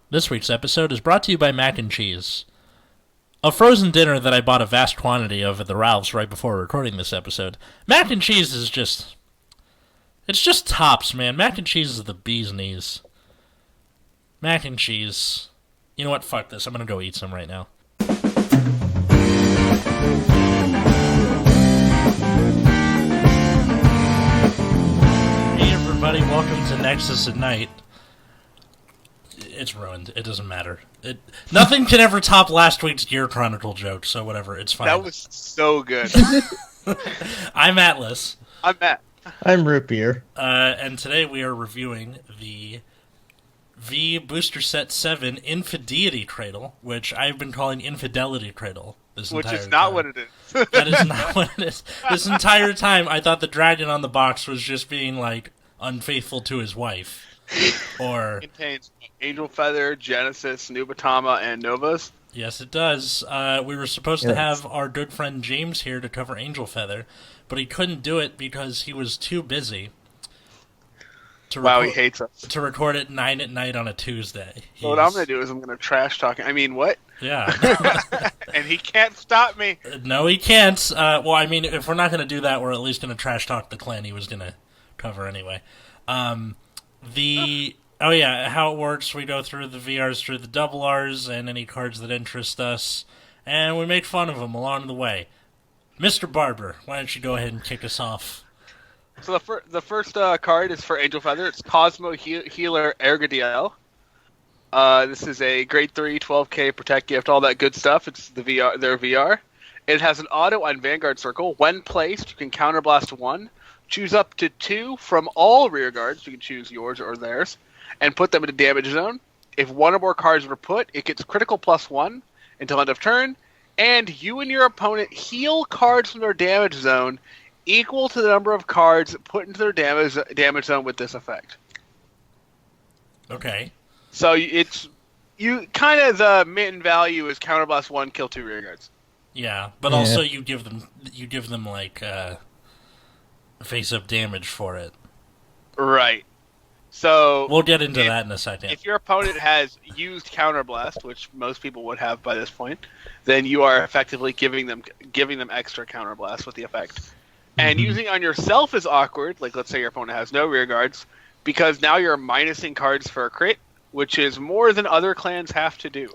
This week's episode is brought to you by Mac and Cheese, a frozen dinner that I bought a vast quantity of at the Ralph's right before recording this episode. Mac and Cheese is it's just tops, man. Mac and Cheese is the bee's knees. Mac and Cheese. You know what? Fuck this. I'm gonna go eat some right now. Hey everybody, welcome to Nexus at Night. It's ruined. It doesn't matter. Nothing can ever top last week's Gear Chronicle joke, so whatever. It's fine. That was so good. I'm Atlas. I'm Matt. I'm Root Beer. And today we are reviewing the V Booster Set 7 Infinideity Cradle, which I've been calling Infidelity Cradle this entire time. Which is not what it is. That is not what it is. This entire time I thought the dragon on the box was just being, like, unfaithful to his wife. Or Contains Angel Feather, Genesis, Nubatama, and Novas. Yes, it does. We were supposed to have our good friend James here to cover Angel Feather, but he couldn't do it because he was too busy. He hates us. To record at 9 at night on a Tuesday. So what I'm going to do is I'm going to trash talk. I mean, what? Yeah. And he can't stop me. No, he can't. Well, I mean, if we're not going to do that, we're at least going to trash talk the clan he was going to cover anyway. Oh yeah, how it works, we go through the VRs through the double Rs and any cards that interest us, and we make fun of them along the way. Mr. Barber, why don't you go ahead and kick us off? So the first card is for Angel Feather. It's Cosmo Healer Ergodiel. This is a grade 3, 12k protect gift, all that good stuff. It's their VR. It has an auto on Vanguard Circle. When placed, you can counterblast 1. Choose up to 2 from all rear guards. You can choose yours or theirs. And put them in a damage zone. If one or more cards were put, it gets critical +1 until end of turn. And you and your opponent heal cards from their damage zone equal to the number of cards put into their damage zone with this effect. Okay. So you kind of the mint value is counterblast 1, kill 2 rear guards. Yeah, but also you give them like face-up damage for it. Right. So we'll get into that in a second. If your opponent has used Counterblast, which most people would have by this point, then you are effectively giving them extra Counterblast with the effect. And using on yourself is awkward. Like, let's say your opponent has no rear guards, because now you're minusing cards for a crit, which is more than other clans have to do.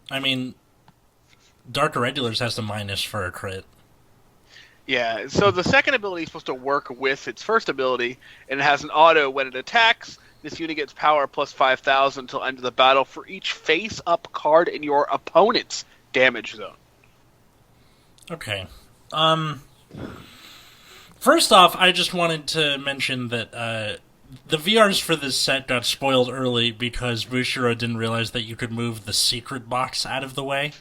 I mean, Dark Irregulars has to minus for a crit. Yeah, so the second ability is supposed to work with its first ability, and it has an auto when it attacks. This unit gets power plus 5,000 until end of the battle for each face-up card in your opponent's damage zone. Okay. First off, I just wanted to mention that the VRs for this set got spoiled early because Bushiro didn't realize that you could move the secret box out of the way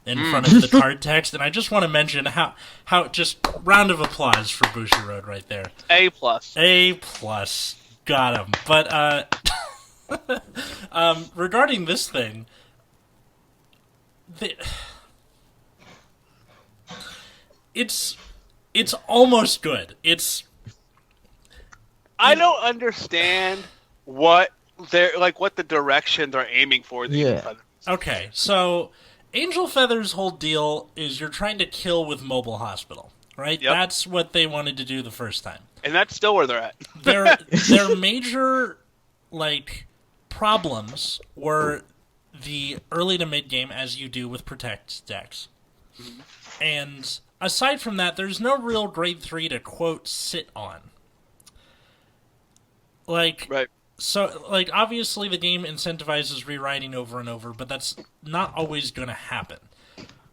in front of the card text, and I just want to mention how just round of applause for Bushiroad right there. A+. Got him. But regarding this thing, it's almost good. I don't understand what the direction they're aiming for. Okay, so Angel Feather's whole deal is you're trying to kill with Mobile Hospital, right? Yep. That's what they wanted to do the first time. And that's still where they're at. Their major, problems were the early to mid game, as you do with Protect decks. Mm-hmm. And aside from that, there's no real grade 3 to, quote, sit on. Right. So, obviously the game incentivizes rewriting over and over, but that's not always going to happen.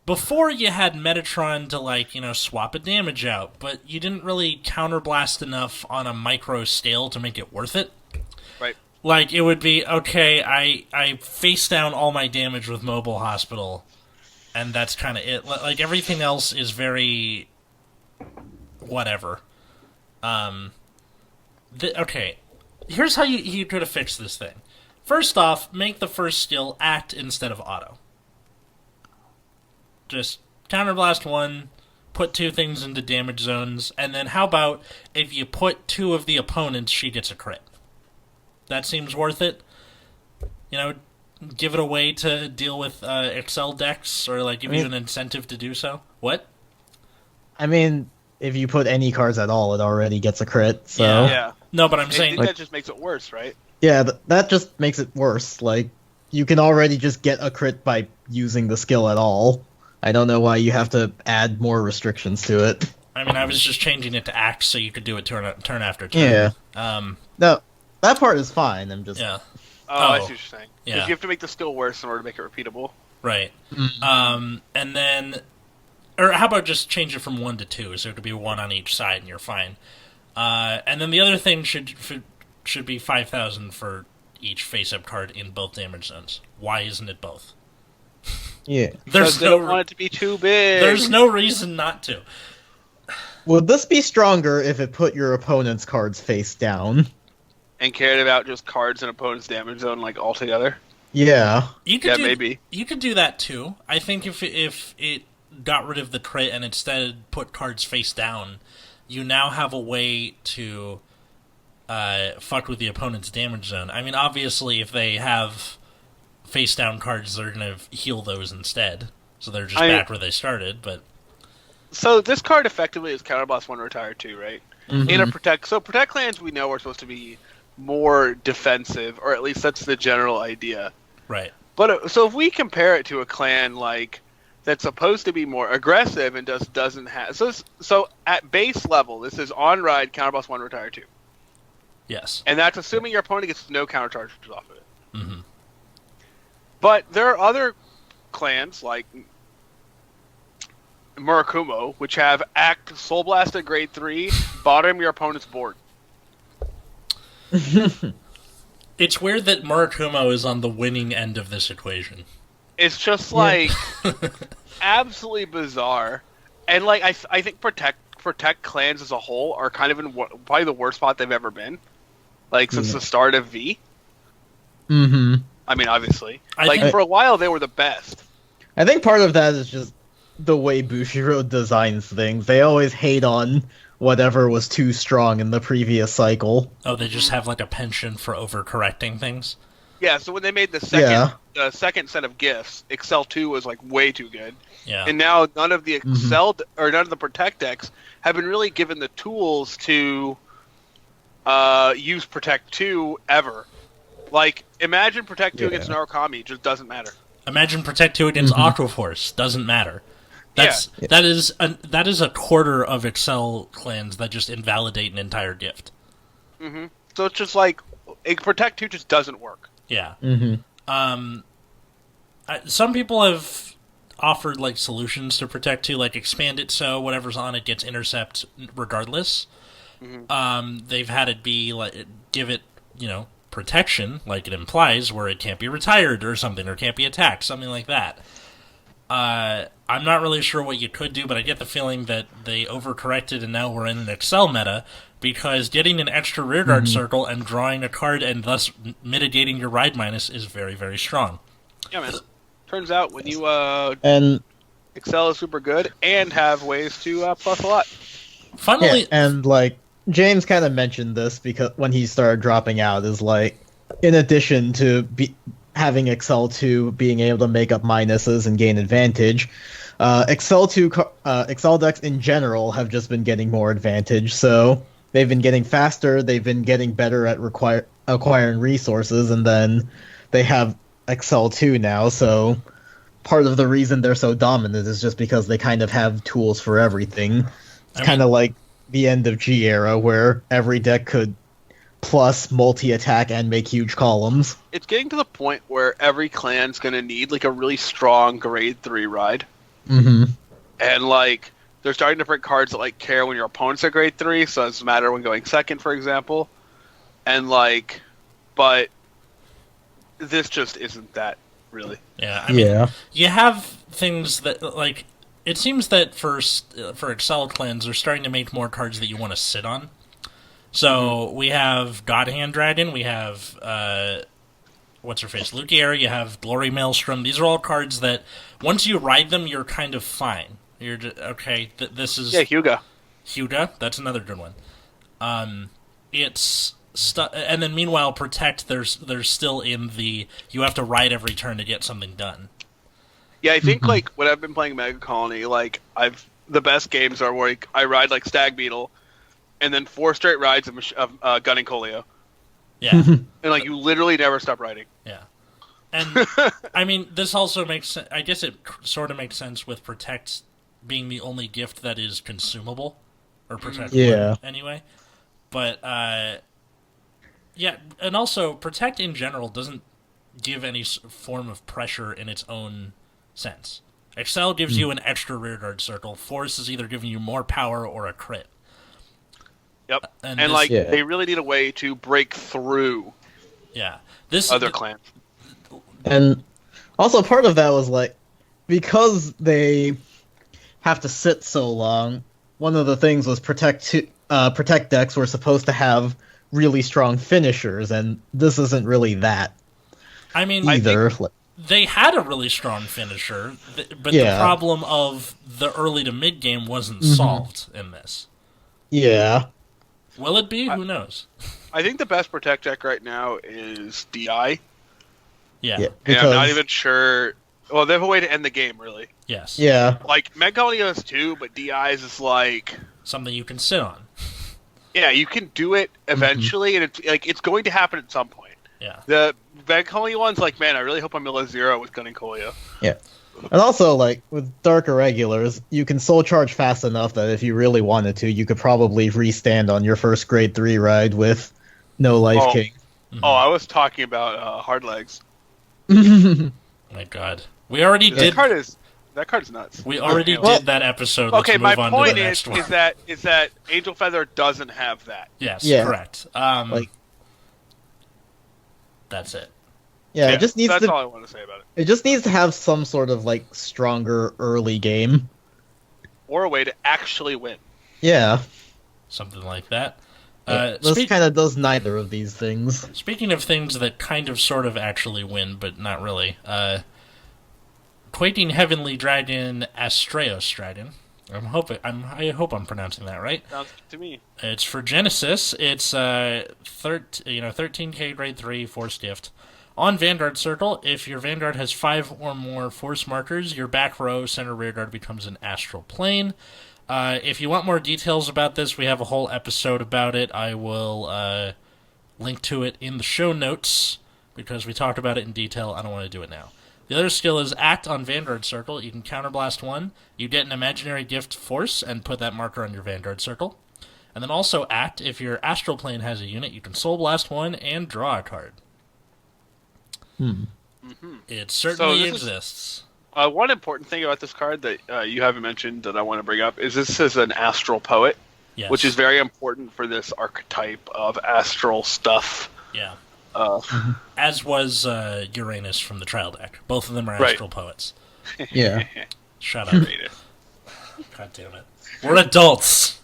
Before, you had Metatron to, swap a damage out, but you didn't really counterblast enough on a micro scale to make it worth it. Right. It would be, okay, I face down all my damage with Mobile Hospital, and that's kind of it. Everything else is very whatever. Okay. Here's how you could have fixed this thing. First off, make the first skill act instead of auto. Just counterblast 1, put 2 things into damage zones, and then how about if you put 2 of the opponents, she gets a crit? That seems worth it. give it a way to deal with Excel decks, or like give you an incentive to do so. What? I mean, if you put any cards at all, it already gets a crit. So Yeah. No, but I'm I saying think that just makes it worse, right? yeah, that just makes it worse. Like, you can already just get a crit by using the skill at all. I don't know why you have to add more restrictions to it. I mean, I was just changing it to axe so you could do it turn after turn. Yeah. No, that part is fine. I'm just Yeah. I see what you're saying. Yeah. Because you have to make the skill worse in order to make it repeatable. Right. And then, or how about just change it from 1 to 2, so it could be 1 on each side, and you're fine. And then the other thing should be 5,000 for each face-up card in both damage zones. Why isn't it both? Yeah. Because they don't want it to be too big. There's no reason not to. Would this be stronger if it put your opponent's cards face down? And cared about just cards in opponent's damage zone like altogether. Yeah. Maybe. You could do that too. I think if it got rid of the crit and instead put cards face down, you now have a way to fuck with the opponent's damage zone. I mean, obviously, if they have face down cards, they're going to heal those instead. So they're just back where they started, but... So this card effectively is counterblast 1, retire 2, right? Mm-hmm. In a protect... So protect clans we know are supposed to be more defensive, or at least that's the general idea. Right. But so if we compare it to a clan like that's supposed to be more aggressive and just doesn't have... So at base level, this is on ride, counterblast 1, retire 2. Yes. And that's assuming your opponent gets no counter charges off of it. Mm-hmm. But there are other clans like Murakumo, which have act Soul Blast at grade 3, bottom your opponent's board. It's weird that Murakumo is on the winning end of this equation. It's just like absolutely bizarre, and like I think protect clans as a whole are kind of in probably the worst spot they've ever been, like since the start of V. Mm-hmm. I mean, obviously, I for a while they were the best. I think part of that is just the way Bushiroad designs things. They always hate on whatever was too strong in the previous cycle. Oh, they just have like a penchant for overcorrecting things? Yeah, so when they made the second set of gifts, Excel 2 was like way too good. Yeah. And now none of the Excel or none of the Protect decks have been really given the tools to use Protect 2 ever. Like, imagine Protect 2 against Narukami, it just doesn't matter. Imagine Protect 2 against Aquaforce. Doesn't matter. That is a quarter of Excel clans that just invalidate an entire gift. Mm-hmm. So it's just like Protect 2 just doesn't work. Yeah. Mm-hmm. Some people have offered like solutions to Protect 2, like expand it so whatever's on it gets intercept regardless. Mm-hmm. They've had it be like give it protection, like it implies, where it can't be retired or something, or can't be attacked, something like that. I'm not really sure what you could do, but I get the feeling that they overcorrected and now we're in an Excel meta, because getting an extra rearguard circle and drawing a card and thus mitigating your ride minus is very, very strong. Yeah, man. Turns out when you and Excel is super good and have ways to plus a lot. Funnily, and like James kind of mentioned this because when he started dropping out, is like, in addition to having Excel 2 being able to make up minuses and gain advantage, Excel decks in general have just been getting more advantage. So they've been getting faster, they've been getting better at acquiring resources, and then they have Excel 2 now. So part of the reason they're so dominant is just because they kind of have tools for everything. It's kind of like the end of G era, where every deck could plus multi-attack and make huge columns. It's getting to the point where every clan's going to need like a really strong grade 3 ride. Mm-hmm. And like they're starting to print cards that like care when your opponent's at grade 3, so it doesn't matter when going second, for example. And like, but this just isn't that really. Yeah, I mean, you have things that like, it seems that for Excel clans, they're starting to make more cards that you want to sit on. So we have God Hand Dragon, we have what's her face, Luciera, you have Glory Maelstrom. These are all cards that once you ride them, you're kind of fine. You're just, okay. This is Hyuga. Hyuga, that's another good one. It's and then meanwhile Protect, there's still in the you have to ride every turn to get something done. Yeah, I think like when I've been playing Mega Colony, like the best games are where I ride like Stag Beetle, and then 4 straight rides of Gunning Colio. Yeah, and like you literally never stop riding. Yeah, and I mean this also makes I guess it sort of makes sense with Protect being the only gift that is consumable, or Protect one, anyway. But yeah, and also Protect in general doesn't give any form of pressure in its own sense. Excel gives you an extra rearguard circle. Force is either giving you more power or a crit. Yep, and they really need a way to break through. Yeah, other clans. And also part of that was like because they have to sit so long. One of the things was protect decks were supposed to have really strong finishers, and this isn't really that. I mean, either. They had a really strong finisher, but the problem of the early to mid game wasn't solved in this. Yeah. Will it be? Who knows? I think the best Protect deck right now is DI. Yeah. And I'm not even sure. Well, they have a way to end the game, really. Yes. Yeah. Like, Mega Colony has 2, but DI's is like something you can sit on. Yeah, you can do it eventually, and it's going to happen at some point. Yeah. The Mega Colony one's like, man, I really hope I'm below 0 with Gunning Colio. Yeah. And also, like, with Dark Irregulars, you can soul charge fast enough that if you really wanted to, you could probably restand on your first grade 3 ride with no Life King. Oh, I was talking about Hard Legs. My God. We already did... That card is nuts. We already did that episode. Let's move my on point to the next one. is that Angel Feather doesn't have that. Yes, correct. That's it. Yeah, it just needs that's all I want to say about it. It just needs to have some sort of like stronger early game. Or a way to actually win. Yeah. Something like that. This kind of does neither of these things. Speaking of things that kind of sort of actually win, but not really. Quaking Heavenly Dragon Astreos Dragon. I hope I'm pronouncing that right. Sounds good to me. It's for Genesis. It's 13k grade 3 force gift. On Vanguard Circle, if your Vanguard has 5 or more force markers, your back row center rearguard becomes an astral plane. If you want more details about this, we have a whole episode about it. I will link to it in the show notes because we talked about it in detail. I don't want to do it now. The other skill is Act on Vanguard Circle. You can counterblast 1. You get an imaginary gift force and put that marker on your Vanguard Circle. And then also Act, if your astral plane has a unit, you can soul blast 1 and draw a card. It certainly exists. One important thing about this card that you haven't mentioned that I want to bring up is this is an astral poet, which is very important for this archetype of astral stuff. Yeah. As was Uranus from the trial deck. Both of them are astral poets. Yeah. Shut up. God damn it. We're adults.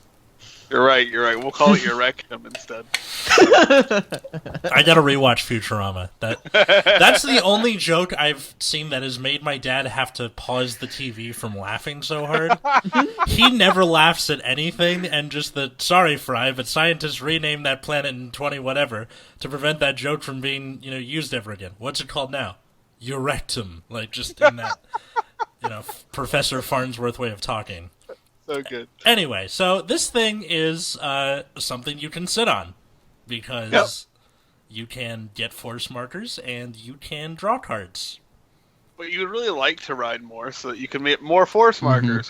You're right. We'll call it your rectum instead. I gotta rewatch Futurama. That's the only joke I've seen that has made my dad have to pause the TV from laughing so hard. He never laughs at anything, and just sorry, Fry, but scientists renamed that planet in 20 whatever to prevent that joke from being, used ever again. What's it called now? Your rectum. Like, just in that, Professor Farnsworth way of talking. So good. Anyway, so this thing is something you can sit on because you can get force markers and you can draw cards. But you would really like to ride more so that you can make more force markers.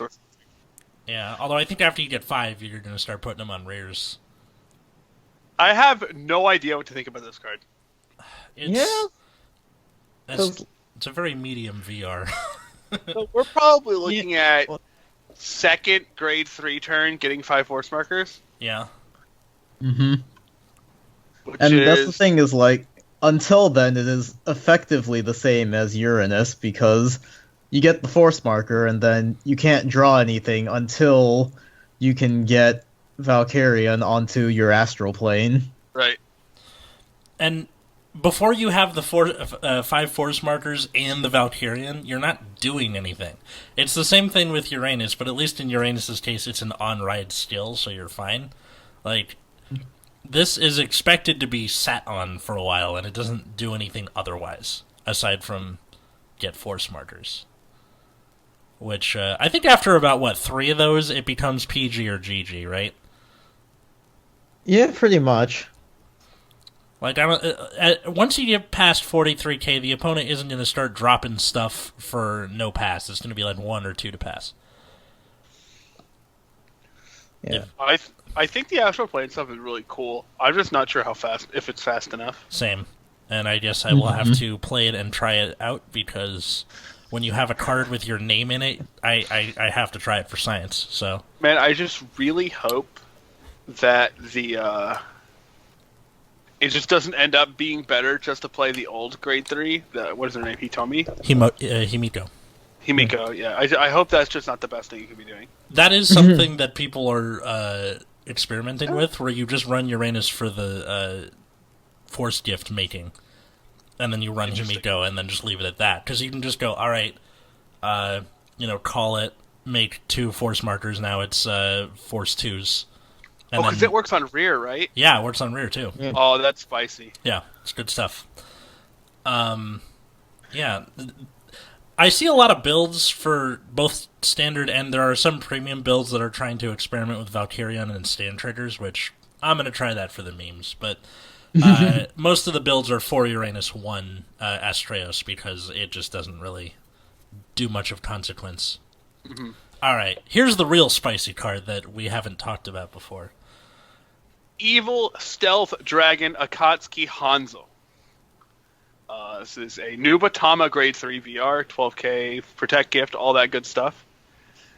Yeah, although I think after you get 5, you're going to start putting them on rears. I have no idea what to think about this card. It's a very medium VR. So we're probably looking at second grade 3 turn getting 5 force markers. Yeah. And that's the thing is, like, until then it is effectively the same as Uranus because you get the force marker and then you can't draw anything until you can get Valkyrian onto your astral plane. Right. And before you have the 5 force markers and the Valkyrian, you're not doing anything. It's the same thing with Uranus, but at least in Uranus's case, it's an on-ride skill, so you're fine. Like, this is expected to be sat on for a while, and it doesn't do anything otherwise, aside from get force markers. Which, I think after about, 3 of those, it becomes PG or GG, right? Yeah, pretty much. Like, once you get past 43k, the opponent isn't going to start dropping stuff for no pass. It's going to be like 1 or 2 to pass. Yeah. I think the astral plane stuff is really cool. I'm just not sure if it's fast enough. Same. And I guess I will have to play it and try it out, because when you have a card with your name in it, I have to try it for science. So, man, I just really hope that it just doesn't end up being better just to play the old grade 3. What is their name? Hitomi? Himiko. Himiko, yeah. I hope that's just not the best thing you could be doing. That is something that people are experimenting with, where you just run Uranus for the force gift making, and then you run Himiko, and then just leave it at that. Because you can just go, all right, call it, make 2 force markers, now it's force 2s. Because it works on rear, right? Yeah, it works on rear, too. Yeah. Oh, that's spicy. Yeah, it's good stuff. Yeah. I see a lot of builds for both standard, and there are some premium builds that are trying to experiment with Valkyrian and stand triggers, which I'm going to try that for the memes, but most of the builds are for Uranus 1 Astreos, because it just doesn't really do much of consequence. Mm-hmm. Alright, here's the real spicy card that we haven't talked about before. Evil Stealth Dragon Akatsuki Hanzo. This is a Nubatama Grade 3 VR, 12k, Protect Gift, all that good stuff.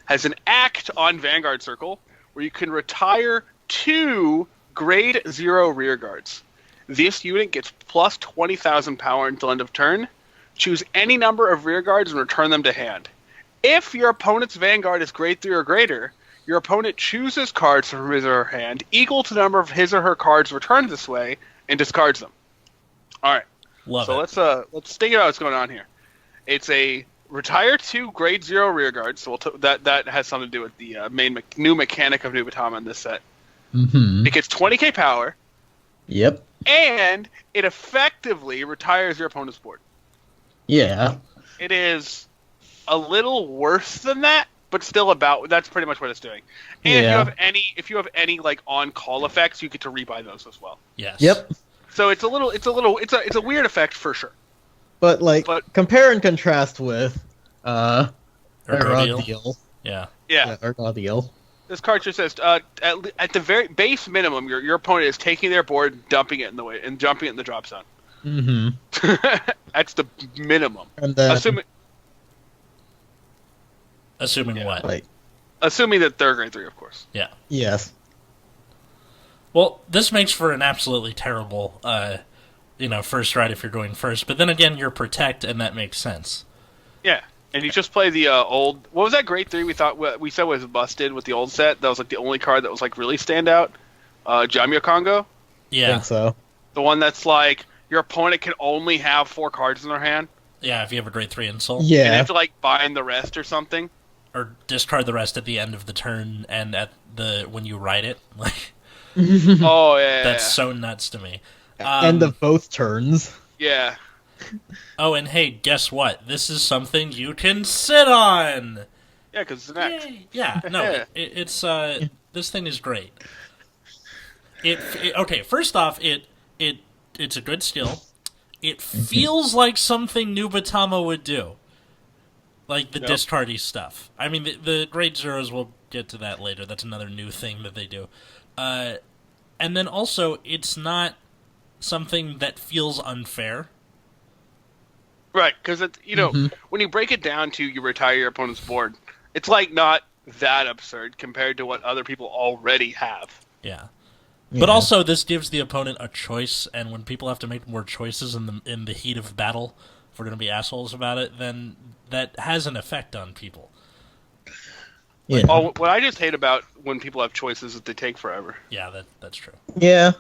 Has an act on Vanguard Circle where you can retire 2 Grade 0 rear guards. This unit gets plus 20,000 power until end of turn. Choose any number of rear guards and return them to hand. If your opponent's Vanguard is Grade 3 or greater, your opponent chooses cards from his or her hand equal to the number of his or her cards returned this way and discards them. All right. Love it. Let's think about what's going on here. It's a retire 2 Grade 0 rear guards, so that has something to do with the new mechanic of Nubatama in this set. Mm-hmm. It gets 20k power. Yep. And it effectively retires your opponent's board. Yeah. It is a little worse than that, but still that's pretty much what it's doing. And if you have any like on-call effects, you get to rebuy those as well. Yes. Yep. So it's a weird effect for sure. But compare and contrast with Ergodiel. Yeah. Ergodiel. This card just says at the very base minimum, your opponent is taking their board, dumping it in the way, and jumping it in the drop zone. Mm-hmm. That's the minimum. And then, assuming what? Assuming that they're Grade 3, of course. Yeah. Yes. Well, this makes for an absolutely terrible, first ride if you're going first. But then again, you're Protect, and that makes sense. Yeah, and you just play the old... What was that Grade 3 we said was busted with the old set? That was like the only card that was like really stand out? Jamio Congo? Yeah. I think so. The one that's like, your opponent can only have 4 cards in their hand? Yeah, if you have a Grade 3 insult. Yeah. And you have to like bind the rest or something? Or discard the rest at the end of the turn and when you ride it. Like... Oh, yeah. That's so nuts to me. End of both turns. Yeah. Oh, and hey, guess what? This is something you can sit on! Yeah, because it's an act. Yay. Yeah, no, it's this thing is great. Okay, first off, it's a good skill. It feels like something Nubatama would do. Like the discardy stuff. I mean, the Grade Zeros, we'll get to that later. That's another new thing that they do. And then also, it's not something that feels unfair. Right, because when you break it down to you retire your opponent's board, it's like not that absurd compared to what other people already have. Yeah. But also, this gives the opponent a choice, and when people have to make more choices in the heat of battle, if we're going to be assholes about it, then that has an effect on people. Yeah. Oh, what I just hate about when people have choices is they take forever. Yeah, that's true. Yeah.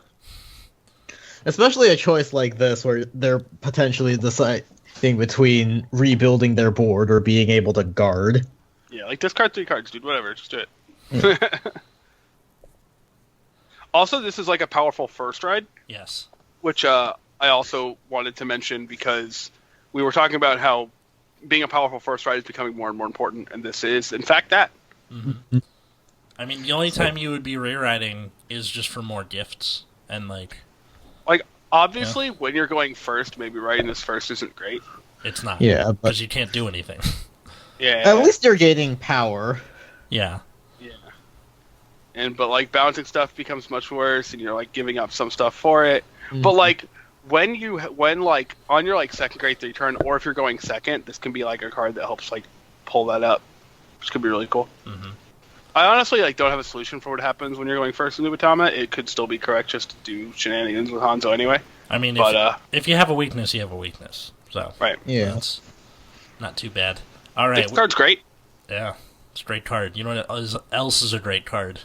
Especially a choice like this, where they're potentially deciding between rebuilding their board or being able to guard. Yeah, like discard 3 cards, dude. Whatever, just do it. Also, this is like a powerful first ride, Yes. which I also wanted to mention because we were talking about how being a powerful first ride is becoming more and more important, and this is, in fact, that. Mm-hmm. I mean, the only time you would be reriding is just for more gifts, and like Obviously, when you're going first, maybe riding this first isn't great. it's not. Yeah, but because you can't do anything. Yeah. at least you're gaining power. Yeah. Yeah. But like balancing stuff becomes much worse, and you're like giving up some stuff for it. But like when like on your like second grade 3 turn, or if you're going second, this can be like a card that helps like pull that up, which could be really cool. Mm-hmm. I honestly like don't have a solution for what happens when you're going first in Ubatama. It could still be correct just to do shenanigans with Hanzo anyway. I mean, but if you have a weakness, you have a weakness. So right, Yeah. that's not too bad. All right, this card's great. Yeah, it's a great card. You know what else is a great card?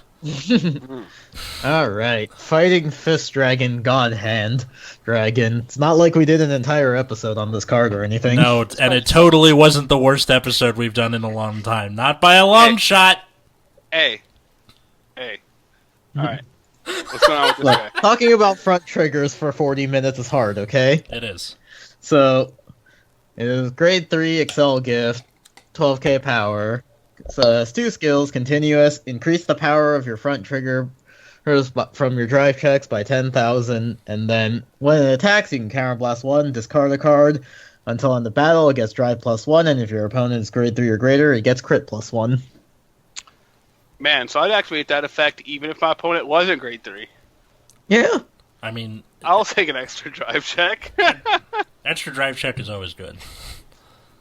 Alright. Fighting Fist Dragon God Hand Dragon. It's not like we did an entire episode on this card or anything. No, and it totally wasn't the worst episode we've done in a long time. Not by a long shot. Hey. All right. What's going on with this Look, guy? talking about front triggers for 40 minutes is hard, okay? It is. So, it is grade 3 Excel gift, 12k power. So it has 2 skills, continuous, increase the power of your front trigger from your drive checks by 10,000, and then when it attacks, you can counterblast 1, discard a card. Until end of battle, it gets drive +1, and if your opponent is grade 3 or greater, it gets crit +1. Man, so I'd activate that effect even if my opponent wasn't grade 3. Yeah. I mean, I'll take an extra drive check. extra drive check is always good.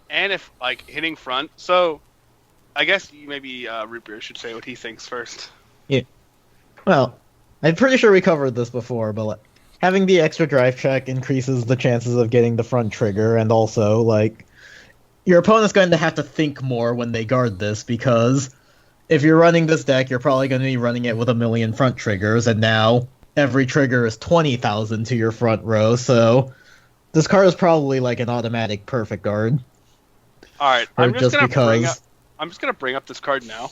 And if, like, hitting front, so I guess maybe Root Beer should say what he thinks first. Yeah. Well, I'm pretty sure we covered this before, but like, having the extra drive check increases the chances of getting the front trigger, and also, like, your opponent's going to have to think more when they guard this, because if you're running this deck, you're probably going to be running it with a million front triggers, and now every trigger is 20,000 to your front row, so this card is probably like an automatic perfect guard. All right, Or I'm just gonna because bring up this card now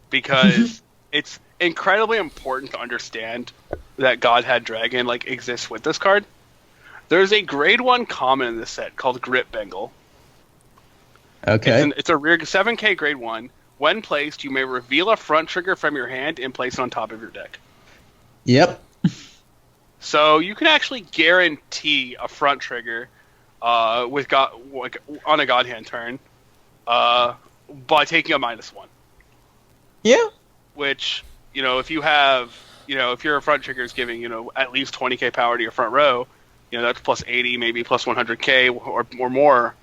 because it's incredibly important to understand that Godhead Dragon like exists with this card. There's a grade 1 common in this set called Grit Bengal. Okay. It's a rare 7k grade 1. When placed, you may reveal a front trigger from your hand and place it on top of your deck. Yep. So you can actually guarantee a front trigger on a God Hand turn by taking a -1. Yeah. Which, if you have, if your front trigger is giving, at least 20k power to your front row, that's plus 80, maybe plus 100k or more.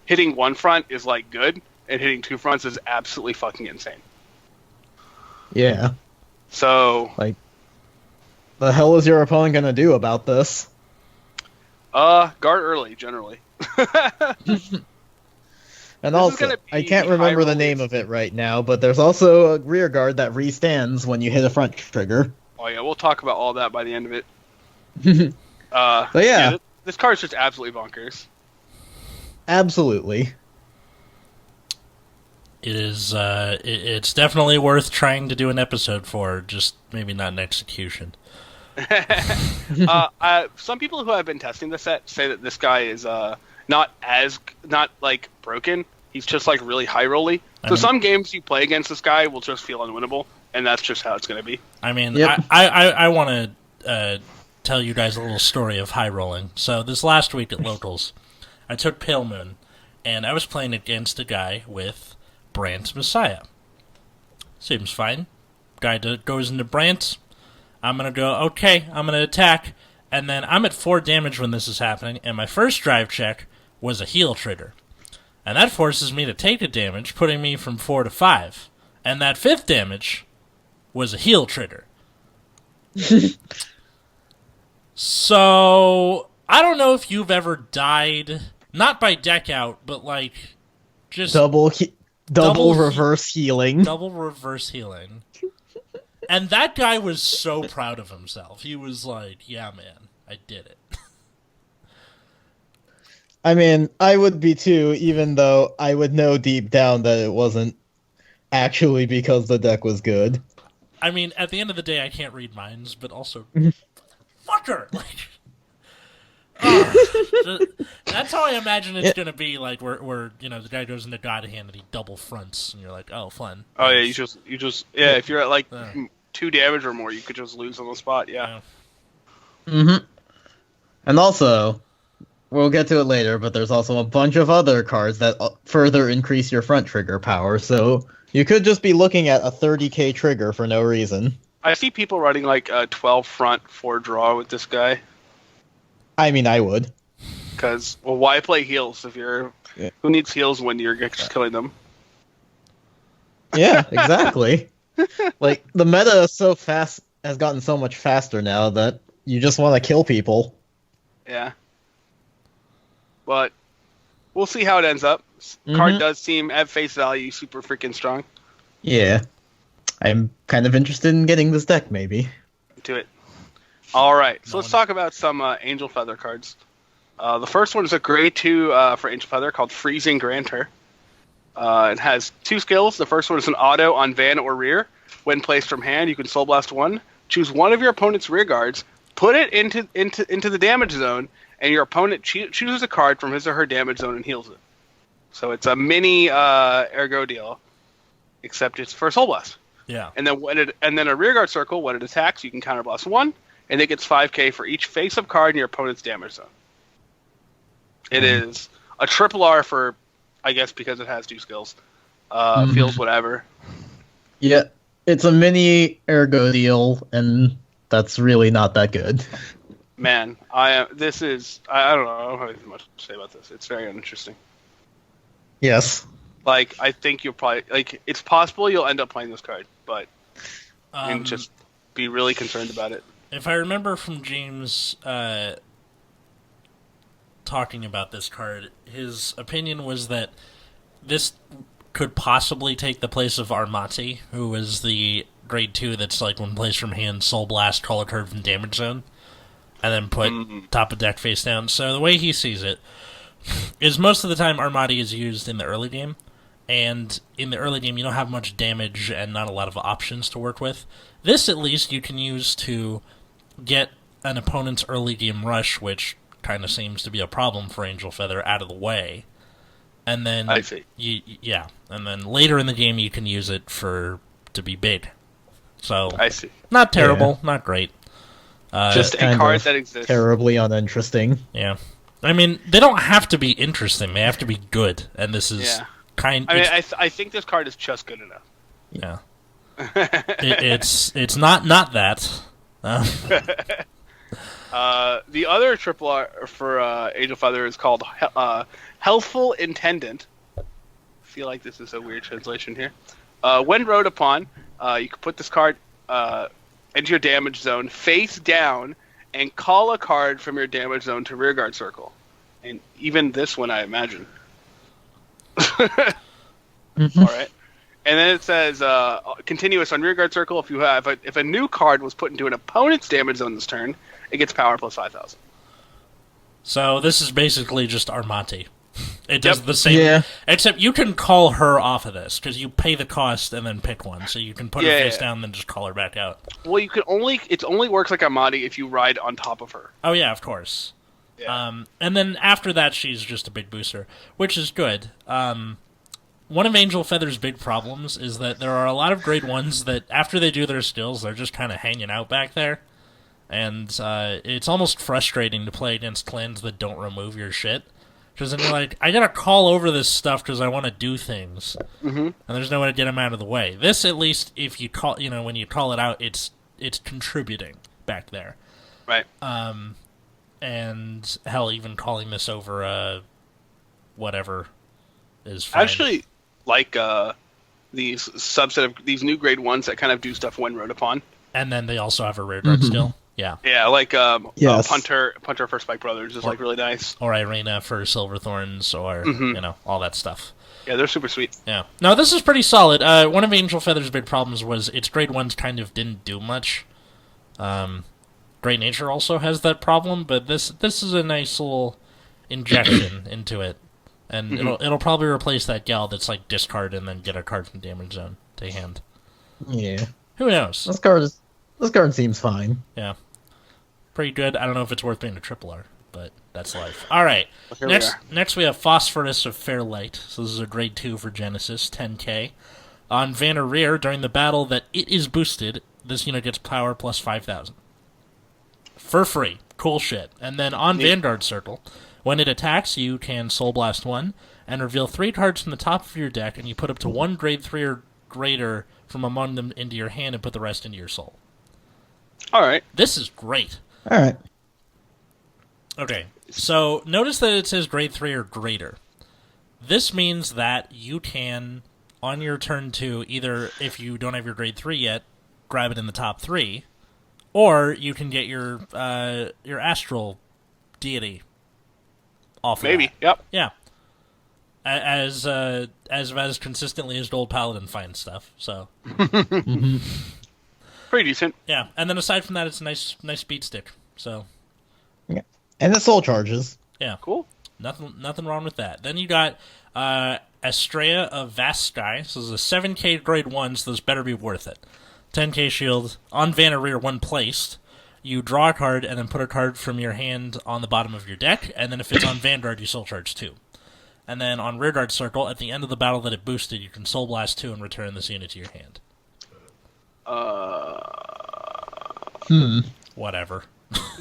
Hitting one front is like good, and hitting 2 fronts is absolutely fucking insane. Yeah. So, like, the hell is your opponent gonna do about this? guard early, generally. And This is also, gonna I be can't remember the high name rolls. of it right now, but there's also a rear guard that restands when you hit a front trigger. Oh yeah, we'll talk about all that by the end of it. But yeah. This card's just absolutely bonkers. Absolutely. It is. It's definitely worth trying to do an episode for. Just maybe not an execution. Some people who have been testing the set say that this guy is not like broken. He's just like really high rolly. So some games you play against this guy will just feel unwinnable, and that's just how it's going to be. I mean, Yep. I want to tell you guys a little story of high rolling. So this last week at locals, I took Pale Moon, and I was playing against a guy with Brant Messiah. Seems fine. Guy goes into Brant. I'm going to go, okay, I'm going to attack. And then I'm at 4 damage when this is happening, and my first drive check was a heal trigger. And that forces me to take a damage, putting me from 4 to 5. And that 5th damage was a heal trigger. So, I don't know if you've ever died, not by deck out, but like, just Double Double reverse healing. double reverse healing. And that guy was so proud of himself. He was like, yeah, man, I did it. I mean, I would be too, even though I would know deep down that it wasn't actually because the deck was good. I mean, at the end of the day, I can't read minds, but also, fuck her. Like, that's how I imagine it's gonna be. Like, where the guy goes into God Hand and he double fronts, and you're like, oh, fun. Oh yeah, you just if you're at like 2 damage or more, you could just lose on the spot. Yeah. And also, we'll get to it later, but there's also a bunch of other cards that further increase your front trigger power. So you could just be looking at a 30k trigger for no reason. I see people running like a 12 front 4 draw with this guy. I mean, I would. Because, well, why play heals if you're... Yeah. Who needs heals when you're just killing them? Yeah, exactly. Like, the meta is so fast, has gotten so much faster now that you just want to kill people. Yeah. But we'll see how it ends up. Card does seem, at face value, super freaking strong. Yeah. I'm kind of interested in getting this deck, maybe. To it. Alright, so let's talk about some Angel Feather cards. The first one is a grade 2 for Angel Feather called Freezing Grantor. It has 2 skills. The first one is an auto on van or rear. When placed from hand, you can Soul Blast 1. Choose one of your opponent's rear guards, put it into the damage zone, and your opponent chooses a card from his or her damage zone and heals it. So it's a mini Ergo deal, except it's for Soul Blast. Yeah. And then a rear guard circle, when it attacks, you can counterblast 1, and it gets 5k for each face-up card in your opponent's damage zone. It is a triple R for, I guess, because it has 2 skills. Feels whatever. Yeah, it's a mini Ergo deal, and that's really not that good. Man, I don't know. I don't have much to say about this. It's very uninteresting. Yes. Like, I think you'll probably it's possible you'll end up playing this card, but and just be really concerned about it. If I remember from James talking about this card, his opinion was that this could possibly take the place of Armati, who is the grade 2 that's like when placed from hand, Soul Blast, call a card from damage zone, and then put top of deck face down. So the way he sees it is most of the time Armati is used in the early game, and in the early game you don't have much damage and not a lot of options to work with. This at least you can use to get an opponent's early game rush, which kind of seems to be a problem for Angel Feather, out of the way. And then I see. And then later in the game you can use it to be big. So I see. Not terrible, not great. Just a card that exists. Terribly uninteresting. Yeah. I mean, they don't have to be interesting. They have to be good. And this is I think this card is just good enough. Yeah. It's not that. The other triple R for Angel Feather is called Healthful Intendant. I feel like this is a weird translation here. When rode upon, you can put this card into your damage zone, face down, and call a card from your damage zone to rearguard circle. And even this one, I imagine. All right. And then it says, continuous on rearguard circle. If a new card was put into an opponent's damage zone this turn, it gets power plus 5,000. So this is basically just Armati. It does the same, except you can call her off of this because you pay the cost and then pick one. So you can put her face down and then just call her back out. Well, it only works like Armati if you ride on top of her. Oh yeah, of course. Yeah. And then after that, she's just a big booster, which is good. One of Angel Feather's big problems is that there are a lot of grade 1s that after they do their skills, they're just kind of hanging out back there. And it's almost frustrating to play against clans that don't remove your shit. Because then you're like, I gotta call over this stuff because I want to do things. Mm-hmm. And there's no way to get them out of the way. This, at least, if you call, when you call it out, it's contributing back there. Right. And hell, even calling this over whatever is fine. I actually like these subset of these new grade 1s that kind of do stuff when rode upon. And then they also have a rear guard skill. Yeah. Yeah, like Punter for Spike Brothers is like really nice. Or Irena for Silverthorns, or all that stuff. Yeah, they're super sweet. Yeah. No, this is pretty solid. One of Angel Feather's big problems was its grade 1s kind of didn't do much. Great Nature also has that problem, but this is a nice little injection into it. And it'll probably replace that gal that's like discard and then get a card from damage zone to hand. Yeah. Who knows? This card seems fine. Yeah. Pretty good. I don't know if it's worth being a triple R, but that's life. All right. Well, Next we have Phosphorus of Fairlight. So this is a grade 2 for Genesis, 10k. On Vanner Rear, during the battle that it is boosted, this unit gets power plus 5,000. For free. Cool shit. And then on Vanguard Circle, when it attacks, you can Soul Blast 1 and reveal 3 cards from the top of your deck, and you put up to 1 grade 3 or greater from among them into your hand and put the rest into your soul. Alright. This is great. Alright. Okay, so notice that it says grade 3 or greater. This means that you can, on your turn 2, either, if you don't have your grade 3 yet, grab it in the top 3, or you can get your astral deity off of Maybe, that. yep. Yeah. As consistently as Gold Paladin finds stuff, so. Pretty decent. Yeah, and then aside from that, it's a nice beat stick, so. Yeah. And the soul charges. Yeah. Cool. Nothing wrong with that. Then you got Estrella of Vast Sky. So this is a 7k grade 1, so this better be worth it. 10k shield. On Vanner Rear, when placed, you draw a card and then put a card from your hand on the bottom of your deck, and then if it's on Vanguard, you Soul Charge 2. And then on Rearguard Circle, at the end of the battle that it boosted, you can Soul Blast 2 and return this unit to your hand. Whatever.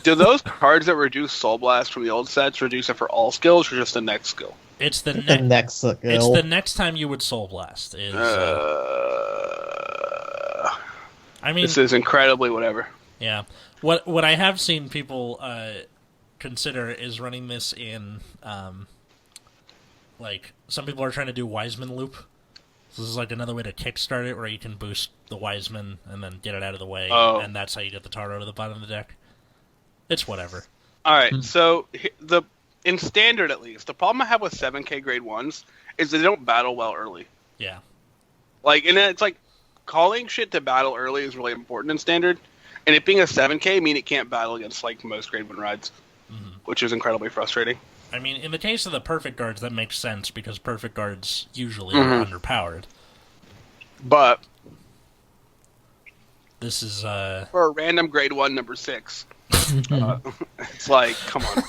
Do those cards that reduce Soul Blast from the old sets reduce it for all skills or just the next skill? It's the next skill. It's the next time you would Soul Blast. I mean, this is incredibly whatever. Yeah. What I have seen people consider is running this in, like, some people are trying to do Wiseman Loop. So this is like another way to kickstart it, where you can boost the Wiseman and then get it out of the way, and that's how you get the Taro to the bottom of the deck. It's whatever. Alright, so in Standard at least, the problem I have with 7k grade 1s is they don't battle well early. Yeah. Like, and it's like, calling shit to battle early is really important in Standard, and it being a 7k mean it can't battle against, like, most grade 1 rides, which is incredibly frustrating. I mean, in the case of the perfect guards, that makes sense, because perfect guards usually are underpowered. But this is, for a random grade 1 number 6, it's like, come on.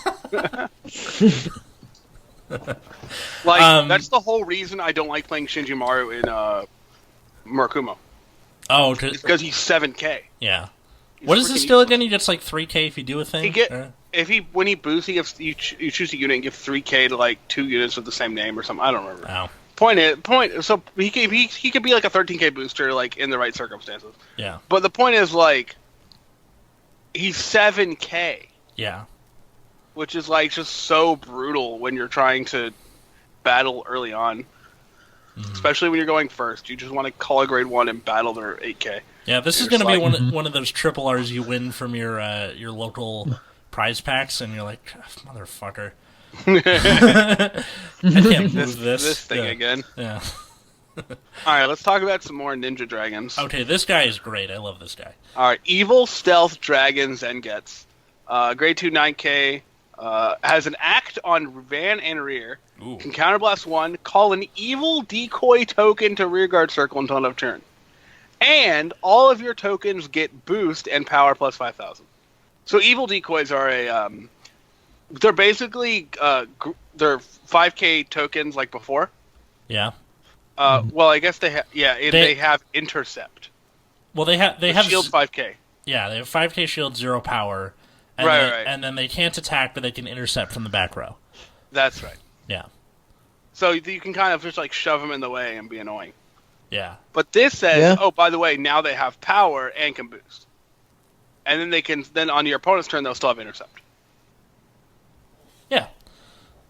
Like, that's the whole reason I don't like playing Shinjimaru in Murakumo. Oh, because he's 7k. Yeah. What is this skill again? He gets like 3k if you do a thing? When he boosts, you choose a unit and give 3k to like 2 units with the same name or something. I don't remember. Oh. So he could be like a 13k booster, like, in the right circumstances. Yeah. But the point is, like, he's 7k. Yeah. Which is, like, just so brutal when you're trying to battle early on. Especially when you're going first. You just want to call a grade 1 and battle their 8k. Yeah, this is going to be one of those triple Rs you win from your local prize packs, and you're like, motherfucker. I can't move this thing again. Yeah. Alright, let's talk about some more Ninja Dragons. Okay, this guy is great. I love this guy. Alright, Evil Stealth Dragon Zengets. Grade 2 9k. Has an act on Van and Rear. Ooh. Can counterblast 1. Call an evil decoy token to Rearguard Circle until end of turn. And all of your tokens get boost and power plus 5,000. So evil decoys are they're basically they're 5k tokens like before. Yeah. Well, I guess they have intercept. Well, they have shield 5k. Yeah, they have 5k shield, 0 power. And and then they can't attack, but they can intercept from the back row. That's right. Yeah. So you can kind of just like shove them in the way and be annoying. Yeah. But this says, oh, by the way, now they have power and can boost. And then on your opponent's turn, they'll still have intercept. Yeah.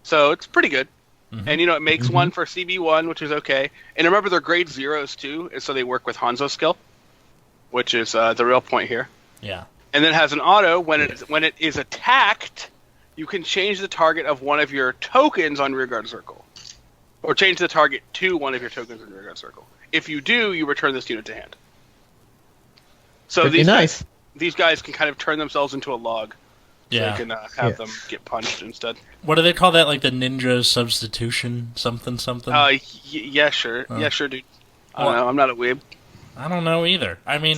So it's pretty good. And, it makes one for CB1, which is okay. And remember, they're grade 0s, too, so they work with Hanzo's skill, which is the real point here. Yeah. And then it has an auto. When it is attacked, you can change the target of one of your tokens on Rearguard Circle. Or change the target to one of your tokens on Rearguard Circle. If you do, you return this unit to hand. So these guys can kind of turn themselves into a log. So you can have them get punched instead. What do they call that? Like the ninja substitution? Something? Yeah, sure. Yeah, sure, dude. I don't know. I'm not a weeb. I don't know either. I mean,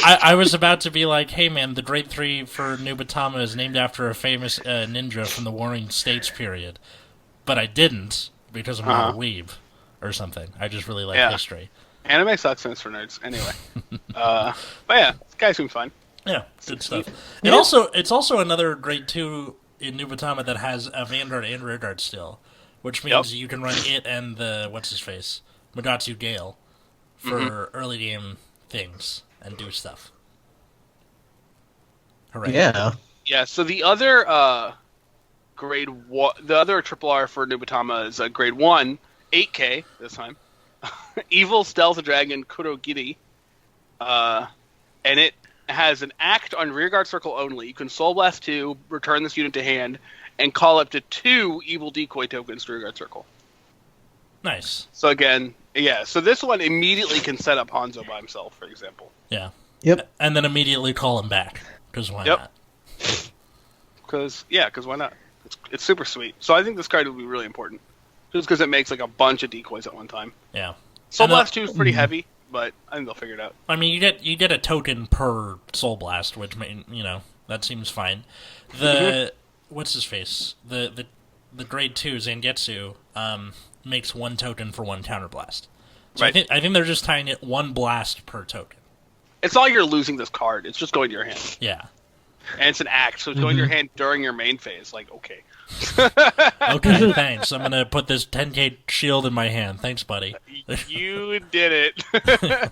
I was about to be like, hey man, the grade 3 for Nubatama is named after a famous ninja from the Warring States period. But I didn't, because I'm not a weeb or something. I just really like history. Anime sucks and it's for nerds. Anyway. But yeah, this guy seems fine. Yeah, good stuff. It's also another grade 2 in Nubatama that has a Vanguard and Rearguard still, which means you can run it and the, what's-his-face, Magatsu Gale for early game things and do stuff. Hooray. Yeah. Yeah, so the other grade 1, the other triple R for Nubatama is grade 1, 8K this time. Evil Stealth Dragon Kurogiri. And it has an act on Rearguard Circle only. You can Soul Blast 2, return this unit to hand, and call up to 2 Evil Decoy tokens to Rearguard Circle. Nice. So again, so this one immediately can set up Hanzo by himself, for example. Yeah. Yep. And then immediately call him back, because why not? Because why not? It's super sweet. So I think this card will be really important. Just because it makes like a bunch of decoys at one time. Yeah. Soul Blast 2 is pretty heavy, but I think they'll figure it out. I mean, you get a token per Soul Blast, which that seems fine. The what's his face? The grade 2 Zangetsu makes 1 token for 1 counterblast. So Right. I think they're just tying it 1 blast per token. It's not like you're losing this card. It's just going to your hand. Yeah. And it's an act, so it's going to your hand during your main phase. Like, okay. Okay, thanks. I'm gonna put this 10k shield in my hand. Thanks, buddy. You did it.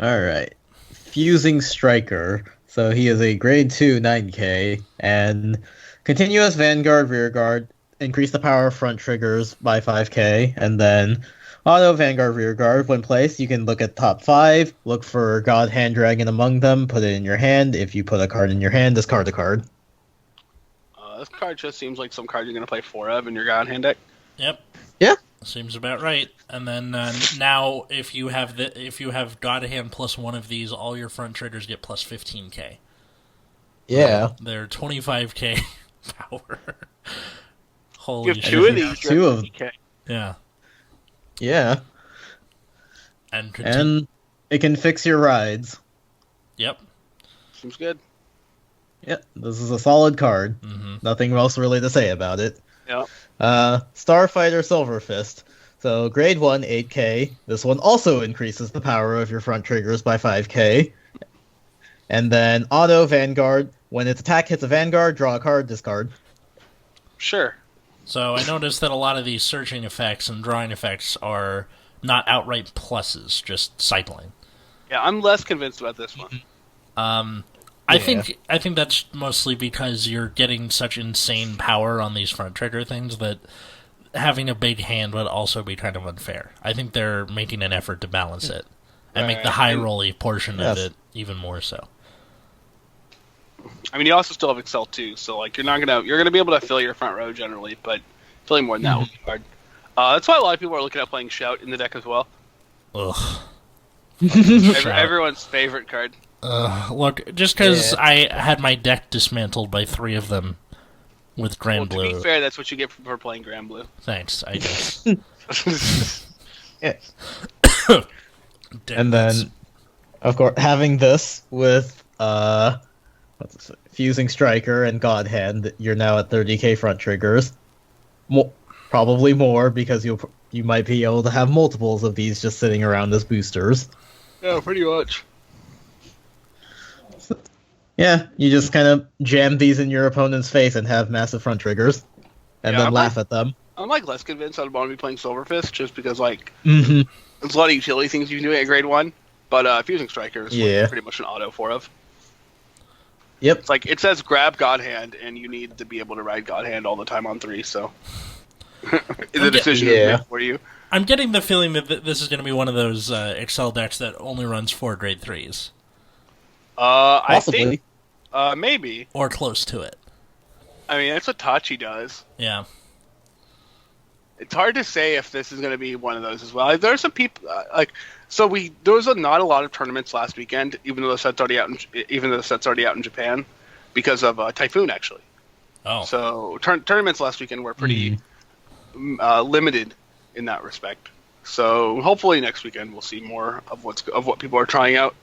Alright. Fusing Striker. So he is a grade 2 9k, and continuous Vanguard Rearguard, increase the power of front triggers by 5k, and then auto Vanguard Rearguard. When placed, you can look at top 5, look for God Hand Dragon among them, put it in your hand. If you put a card in your hand, discard a card. This card just seems like some card you're going to play 4 of in your God Hand deck. Yep. Yeah. Seems about right. And then now, if you have God Hand plus 1 of these, all your front triggers get plus 15k. Yeah. They're 25k power. Holy You have shit! 2 of these. Two of- DK. Yeah. Yeah. And it can fix your rides. Yep. Seems good. Yep, this is a solid card. Mm-hmm. Nothing else really to say about it. Yeah. Starfighter Silver Fist. So grade 1, 8k. This one also increases the power of your front triggers by 5k. And then auto Vanguard. When its attack hits a Vanguard, draw a card, discard. Sure. So I noticed that a lot of these searching effects and drawing effects are not outright pluses, just cycling. Yeah, I'm less convinced about this one. I think that's mostly because you're getting such insane power on these front trigger things that having a big hand would also be kind of unfair. I think they're making an effort to balance it and make the high rolly portion of it even more so. I mean, you also still have Excel too, so like you're gonna be able to fill your front row generally, but filling more than that will be hard. That's why a lot of people are looking at playing Shout in the deck as well. Ugh. Everyone's favorite card. Look, just because I had my deck dismantled by 3 of them with Grand Blue. To be fair, that's what you get for playing Grand Blue. Thanks, I guess. Yes. And then, of course, having this with Fusing Striker and God Hand, you're now at 30k front triggers. Probably more, because you might be able to have multiples of these just sitting around as boosters. Yeah, pretty much. Yeah, you just kind of jam these in your opponent's face and have massive front triggers, and then laugh at them. I'm like less convinced I'd want to be playing Silverfist, just because like Mm-hmm. there's a lot of utility things you can do at grade 1, but Fusing Striker is pretty much an auto 4 of. Yep. It's like it says grab God Hand, and you need to be able to ride God Hand all the time on 3. So the decision is made for you. I'm getting the feeling that this is going to be one of those Excel decks that only runs 4 grade 3s. Possibly. I think maybe, or close to it. I mean, that's what Tachi does. Yeah. It's hard to say if this is going to be one of those as well. Like, there's some people there was not a lot of tournaments last weekend, even though the set's already out in Japan, because of Typhoon actually. Oh. So tournaments last weekend were pretty limited in that respect. So hopefully next weekend we'll see more of what people are trying out.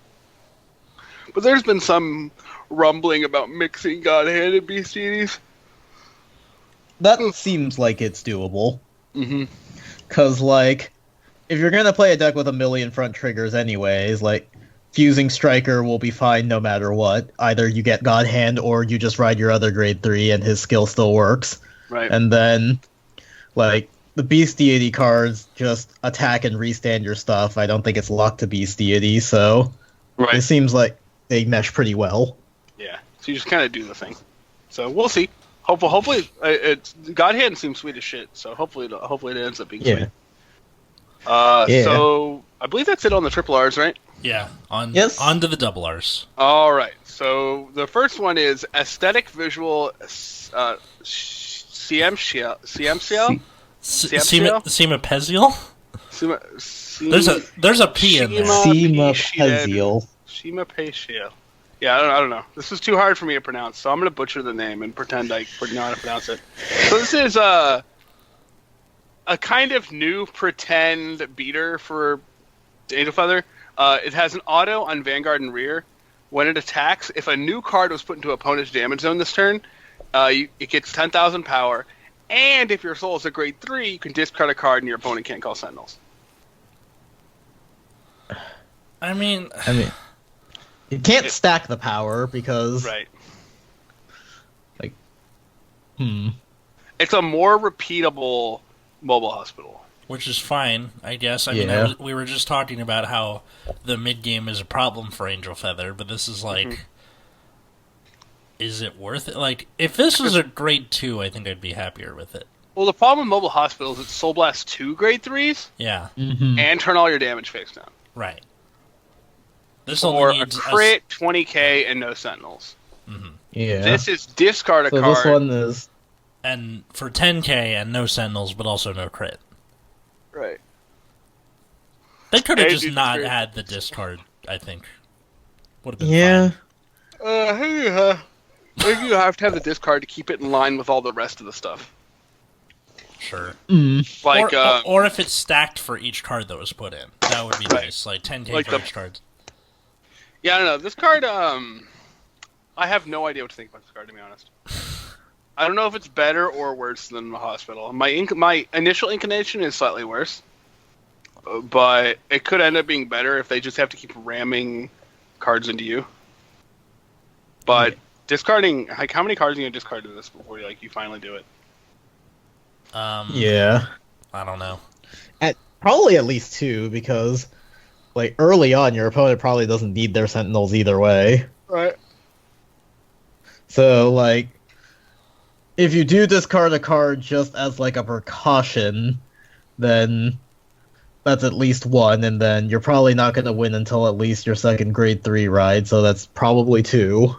But there's been some rumbling about mixing God Hand and Beast Deities. That seems like it's doable. Mm-hmm. Because, like, if you're going to play a deck with a million front triggers anyways, like, Fusing Striker will be fine no matter what. Either you get God Hand or you just ride your other grade 3 and his skill still works. Right. And then, like, the Beast Deity cards just attack and restand your stuff. I don't think it's locked to Beast Deity, so it seems like they mesh pretty well. Yeah, so you just kind of do the thing. So we'll see. Hopefully, it's God Hand seems sweet as shit. So hopefully it ends up being sweet. So I believe that's it on the triple R's, right? Yeah. On to the double R's. All right. So the first one is aesthetic visual CMCL. Semapesial? There's a P in there. Semapesial. Semapesial. Yeah, I don't know. This is too hard for me to pronounce, so I'm going to butcher the name and pretend I know how to pronounce it. So this is a kind of new pretend beater for Angel Feather. It has an auto on Vanguard and Rear. When it attacks, if a new card was put into opponent's damage zone this turn, it gets 10,000 power. And if your soul is a grade 3, you can discard a card and your opponent can't call Sentinels. I mean, you can't stack the power because... Right. Like, It's a more repeatable mobile hospital. Which is fine, I guess. I mean, we were just talking about how the mid-game is a problem for Angel Feather, but this is like... Is it worth it? Like, if this was a grade 2, I think I'd be happier with it. Well, the problem with mobile hospital is it's Soul Blast 2 grade 3s. Yeah. And turn all your damage face down. Right. This or only a needs crit, 20k, and no Sentinels. Yeah. This is discard a card. So this one is... And for 10k and no Sentinels, but also no crit. Right. They could have just not had the discard, I think. Would have been fine. Maybe you have to have the discard to keep it in line with all the rest of the stuff. Sure. Like, or if it's stacked for each card that was put in. That would be nice. Like 10k for each card. Yeah, I don't know. This card, I have no idea what to think about this card, to be honest. I don't know if it's better or worse than the hospital. My initial inclination is slightly worse. But it could end up being better if they just have to keep ramming cards into you. But discarding, like, how many cards are you going to discard to this before you finally do it? Yeah. I don't know. Probably at least 2, because, like, early on, your opponent probably doesn't need their Sentinels either way. Right. So, like, if you do discard a card just as, like, a precaution, then that's at least 1, and then you're probably not going to win until at least your second grade 3 ride, so that's probably 2.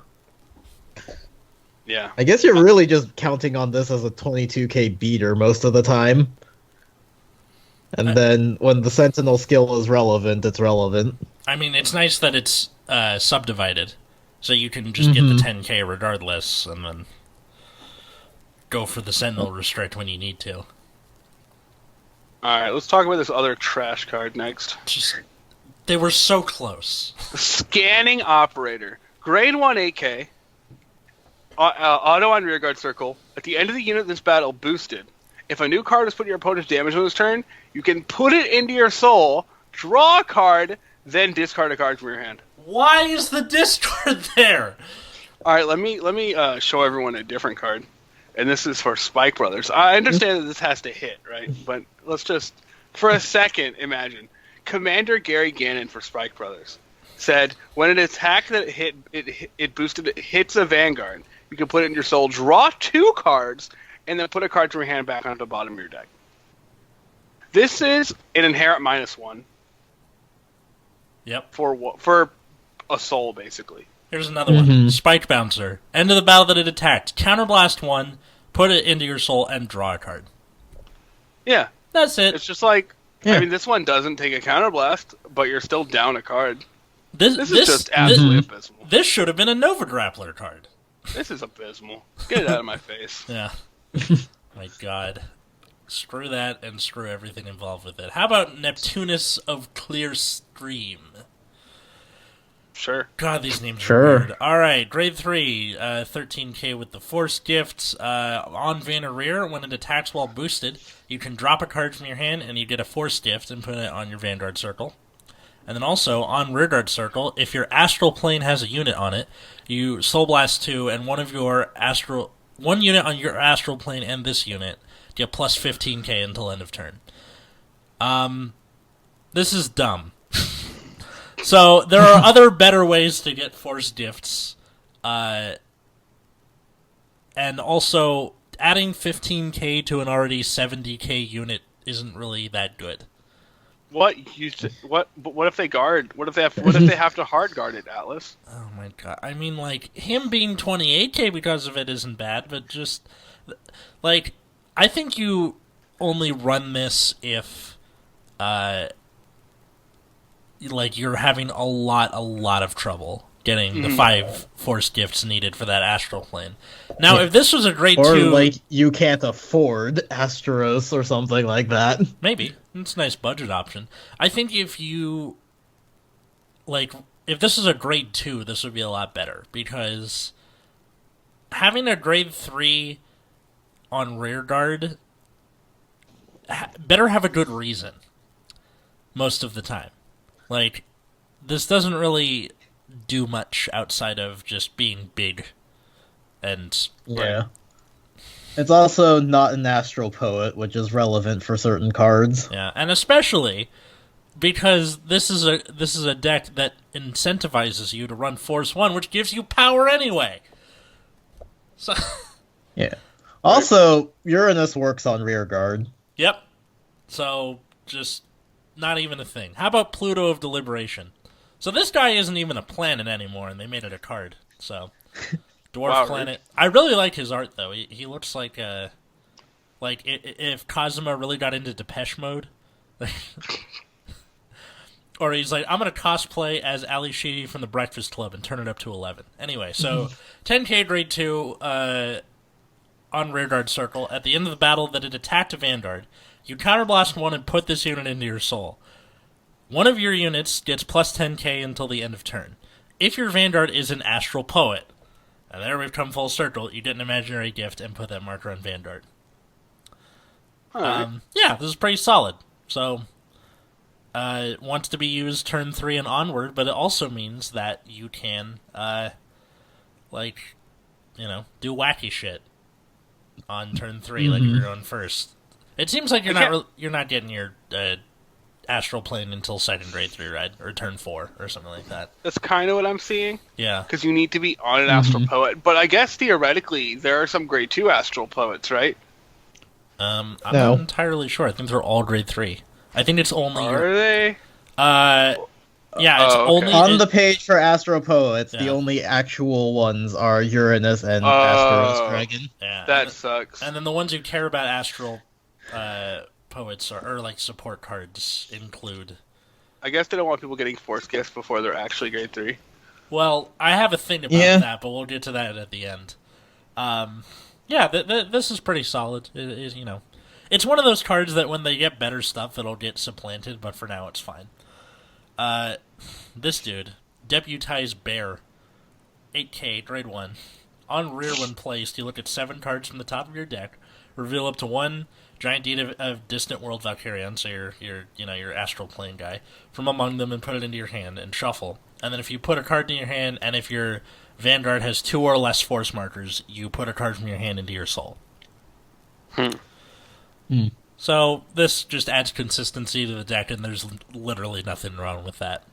Yeah. I guess you're really just counting on this as a 22k beater most of the time. And then when the Sentinel skill is relevant, it's relevant. I mean, it's nice that it's subdivided, so you can just get the 10k regardless, and then go for the Sentinel restrict when you need to. Alright, let's talk about this other trash card next. They were so close. Scanning Operator. Grade 1 8k. Auto on rearguard circle. At the end of the unit this battle, boosted. If a new card is put in your opponent's damage on this turn, you can put it into your soul, draw a card, then discard a card from your hand. Why is the discard there? Alright, let me show everyone a different card. And this is for Spike Brothers. I understand that this has to hit, right? But let's just, for a second, imagine. Commander Gary Gannon for Spike Brothers said, when an attack that it boosted, it hits a Vanguard, you can put it in your soul, draw 2 cards, and then put a card from your hand back onto the bottom of your deck. This is an inherent -1. Yep. For a soul, basically. Here's another one. Spike Bouncer. End of the battle that it attacked. Counterblast 1, put it into your soul, and draw a card. Yeah. That's it. It's just like, I mean, this one doesn't take a counterblast, but you're still down a card. This is just absolutely abysmal. This should have been a Nova Grappler card. This is abysmal. Get it out of my face. Yeah. My God. Screw that and screw everything involved with it. How about Neptunus of Clear Stream? Sure. God, these names Sure. are weird. Alright, grade 3, 13k with the Force Gifts. On Vanarreer, when it attacks while boosted, you can drop a card from your hand and you get a Force Gift and put it on your Vanguard Circle. And then also, on Rearguard Circle, if your Astral Plane has a unit on it, you Soul Blast 2 and one unit on your Astral Plane and this unit get plus 15k until end of turn. This is dumb. So, there are other better ways to get Force Gifts. And also, adding 15k to an already 70k unit isn't really that good. What if they guard? What if they have to hard guard it, Atlas? Oh my god. I mean, like, him being 28k because of it isn't bad, but just, like, I think you only run this if, like, you're having a lot of trouble getting the 5 Force Gifts needed for that Astral Plane. Now, if this was a grade 2... Or, like, you can't afford Asteros or something like that. Maybe. It's a nice budget option. I think if you... Like, if this is a grade 2, this would be a lot better, because having a grade 3 on Rearguard better have a good reason most of the time. Like, this doesn't really do much outside of just being big and... Yeah. It's also not an Astral Poet, which is relevant for certain cards. Yeah, and especially because this is a deck that incentivizes you to run Force 1, which gives you power anyway. So Yeah. Also, Uranus works on Rearguard. Yep. So, just not even a thing. How about Pluto of Deliberation? So this guy isn't even a planet anymore, and they made it a card. So, Dwarf Planet. I really like his art, though. He looks like if Kazuma really got into Depeche Mode. Or he's like, I'm going to cosplay as Ali Sheedy from the Breakfast Club and turn it up to 11. Anyway, so 10k grade 2 on Rearguard Circle. At the end of the battle that it attacked a Vanguard, you counterblast 1 and put this unit into your soul. One of your units gets plus 10k until the end of turn. If your Vanguard is an Astral Poet, and there we've come full circle, you get an imaginary gift and put that marker on Vanguard. Right. Yeah, this is pretty solid. So, it wants to be used turn 3 and onward, but it also means that you can, do wacky shit on turn 3, like if you're going first. It seems like you're not getting your Astral Plane until second grade 3, right? Or turn 4, or something like that. That's kind of what I'm seeing. Yeah. Because you need to be on an Astral Poet. But I guess theoretically, there are some grade 2 Astral Poets, right? I'm not entirely sure. I think they're all grade 3. I think it's only... Are they? Yeah, it's only... On the page for Astro Poets, the only actual ones are Uranus and Asteros Dragon. Yeah. That sucks. And then the ones who care about Astral Poets or like support cards include... I guess they don't want people getting Force Gifts before they're actually grade 3. Well, I have a thing about that, but we'll get to that at the end. This is pretty solid. It's one of those cards that when they get better stuff, it'll get supplanted, but for now it's fine. This dude, Deputize Bear, 8k, grade 1. On rear when placed, you look at 7 cards from the top of your deck, reveal up to 1 Giant Deed of Distant World Valkyrian, so your Astral Plane guy, from among them and put it into your hand, and shuffle. And then if you put a card in your hand, and if your Vanguard has 2 or less force markers, you put a card from your hand into your soul. So this just adds consistency to the deck, and there's literally nothing wrong with that.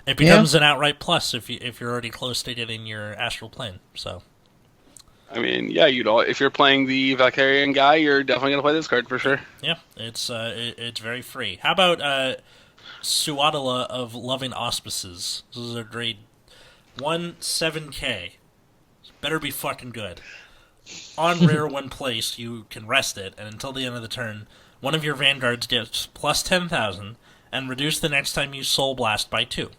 It becomes an outright plus if you're already close to getting your Astral Plane. So, I mean, yeah, if you're playing the Valkyrian guy, you're definitely gonna play this card for sure. Yeah, it's very free. How about Suadala of Loving Auspices? This is a grade 1 7k. Better be fucking good. On rear when placed, you can rest it, and until the end of the turn, one of your Vanguards gets plus 10,000, and reduce the next time you Soul Blast by 2.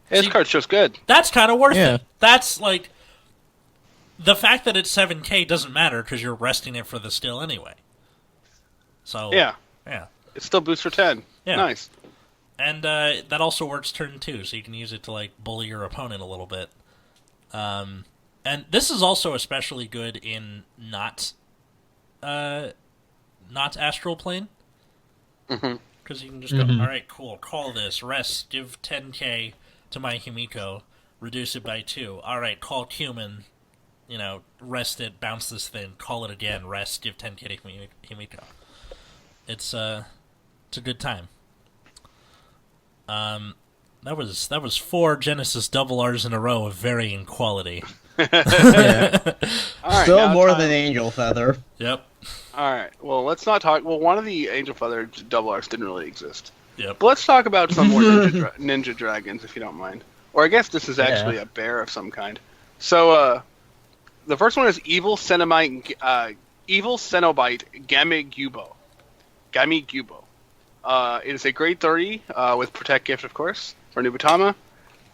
This card's just good. That's kind of worth it. That's like... The fact that it's 7k doesn't matter, because you're resting it for the skill anyway. So Yeah. yeah, It still boosts for 10. Yeah. Nice. and that also works turn 2, so you can use it to like bully your opponent a little bit. And this is also especially good in not astral plane. Because you can just go, alright, cool, call this, rest, give 10k to my Himiko, reduce it by 2. Alright, call Cumin, rest it, bounce this thing, call it again, rest, give 10k to Himiko. It's a good time. That was 4 Genesis double R's in a row of varying quality. Yeah. All right, Still now more time- than Angel Feather. Yep. All right. Well, let's not talk. Well, one of the Angel Feather double R's didn't really exist. Yep. But let's talk about some more ninja dragons, if you don't mind. Or I guess this is actually a bear of some kind. So, the first one is Evil Cenobite Gamigubo. It is a grade 30 with Protect Gift, of course, for Nubatama.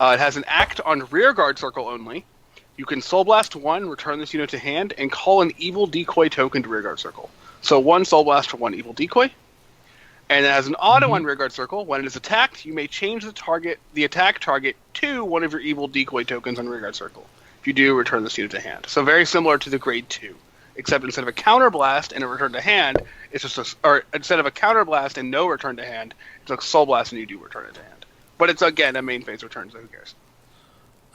It has an act on rear guard circle only. You can Soul Blast 1, return this unit to hand, and call an evil decoy token to rearguard circle. So 1 Soul Blast for 1 evil decoy. And it has an auto on rearguard circle. When it is attacked, you may change the attack target to one of your evil decoy tokens on rearguard circle. If you do, return this unit to hand. So very similar to the grade 2. Except instead of a counter blast and a return to hand, it's just or instead of a counter blast and no return to hand, it's a Soul Blast and you do return it to hand. But it's again a main phase return, so who cares?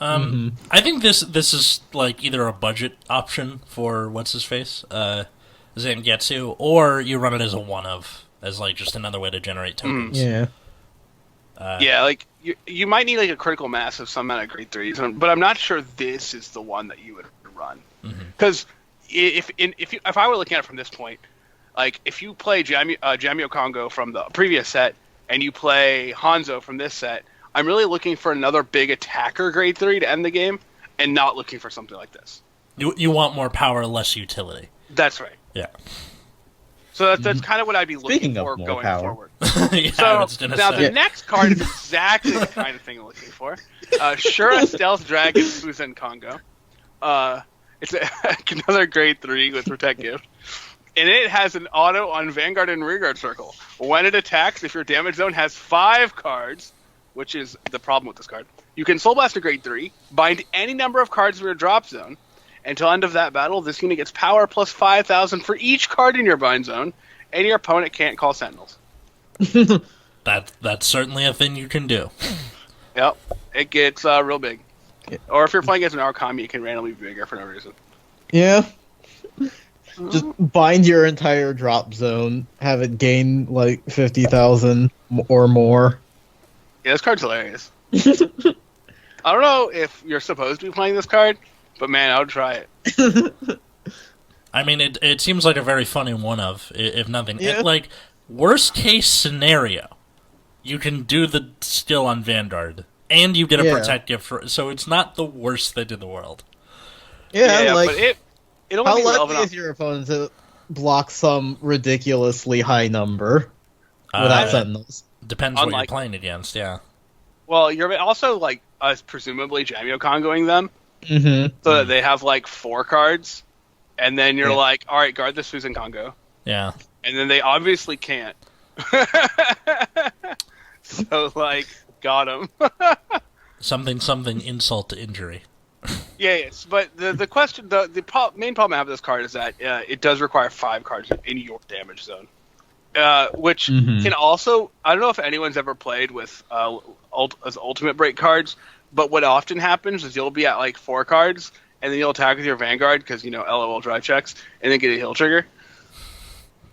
I think this is like either a budget option for what's his face, Zangetsu, or you run it as a one of, as like just another way to generate tokens. Yeah. Yeah, like you might need like a critical mass of some amount of grade 3s, but I'm not sure this is the one that you would run. Because if I were looking at it from this point, like if you play Jamio Kongo from the previous set and you play Hanzo from this set, I'm really looking for another big attacker grade 3 to end the game, and not looking for something like this. You want more power, less utility. That's right. Yeah. So that's kind of what I'd be looking Speaking of for more going power. forward. Yeah, So I was gonna now say. the next card is exactly the kind of thing I'm looking for. Shura Stealth Dragon Fuzen Kongo. It's another grade 3 with Protect Gift. And it has an auto on Vanguard and Rearguard Circle. When it attacks, if your damage zone has 5 cards, which is the problem with this card, you can Soul Blast a grade 3, bind any number of cards in your drop zone. Until end of that battle, this unit gets power plus 5,000 for each card in your bind zone, and your opponent can't call Sentinels. That's certainly a thing you can do. Yep, it gets real big. Or if you're playing as an Arcami, it can randomly be bigger for no reason. Yeah. Just bind your entire drop zone, have it gain like 50,000 or more. Yeah, this card's hilarious. I don't know if you're supposed to be playing this card, but man, I would try it. I mean, it seems like a very funny one of, if nothing. Yeah. Like, worst case scenario, you can do the skill on Vanguard, and you get a Protect Gift for, so it's not the worst thing in the world. Yeah, like, but it only how be lucky relevant. is your opponent to block some ridiculously high number without Sentinels? Depends what you're Unlikely. playing against, yeah. Well, you're also like presumably Jamio Kongoing them, Mm-hmm. so that they have like 4 cards, and then you're like, all right, guard this Fuzen Kongo, Yeah. and then they obviously can't. So like, got him. Something, insult to injury. Yes, but the question, main problem I have with this card is that it does require 5 cards in your damage zone, which can also, I don't know if anyone's ever played with as ultimate break cards, but what often happens is you'll be at like 4 cards, and then you'll attack with your Vanguard because LOL drive checks, and then get a heal trigger,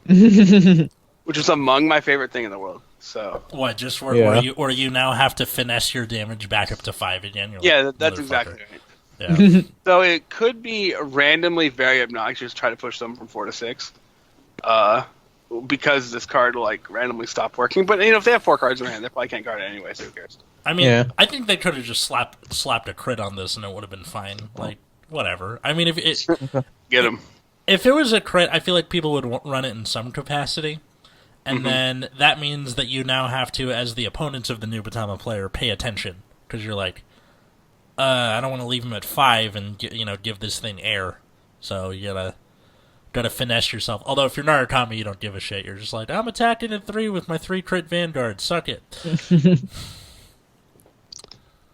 which is among my favorite thing in the world. So What, just where you now have to finesse your damage back up to 5 again? You're yeah, like, that's motherfucker. exactly right. Yeah. So it could be randomly very obnoxious to try to push them from 4 to 6, because this card will like randomly stop working. But if they have 4 cards in their hand, they probably can't guard it anyway. So who cares? I mean, Yeah. I think they could have just slapped a crit on this and it would have been fine. Like, whatever. I mean, if Get them. it was a crit, I feel like people would run it in some capacity. And then that means that you now have to, as the opponents of the Nubatama player, pay attention. Because you're like, I don't want to leave him at 5 and give this thing air. So you gotta gotta finesse yourself. Although if you're Narukami, you don't give a shit. You're just like, I'm attacking in 3 with my 3 crit Vanguard. Suck it.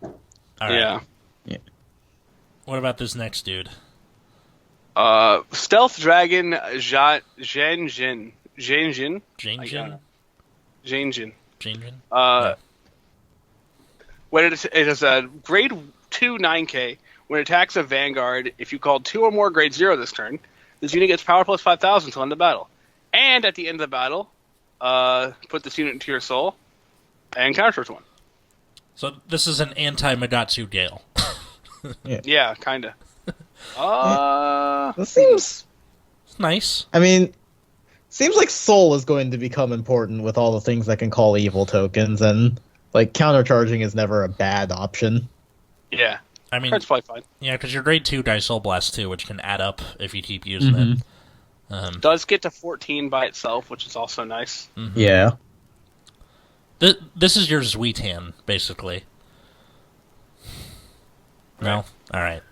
All right. Yeah. What about this next dude? Stealth Dragon Zhanjin. Janjin? Zhanjin. Janjin? When it is a grade 2 9K, when it attacks a Vanguard, if you call 2 or more grade 0 this turn, this unit gets power plus 5,000 till end of battle. And at the end of the battle, put this unit into your soul and countercharge 1. So this is an anti-Magatsu Gale. Yeah, kinda. This seems Nice. I mean, seems like Soul is going to become important with all the things that can call evil tokens, and like countercharging is never a bad option. Yeah. I mean, That's probably fine. yeah, because your grade 2 dice Soul Blast too, which can add up if you keep using it. Does get to 14 by itself, which is also nice. Yeah. This is your Zuitan, basically. No? Alright.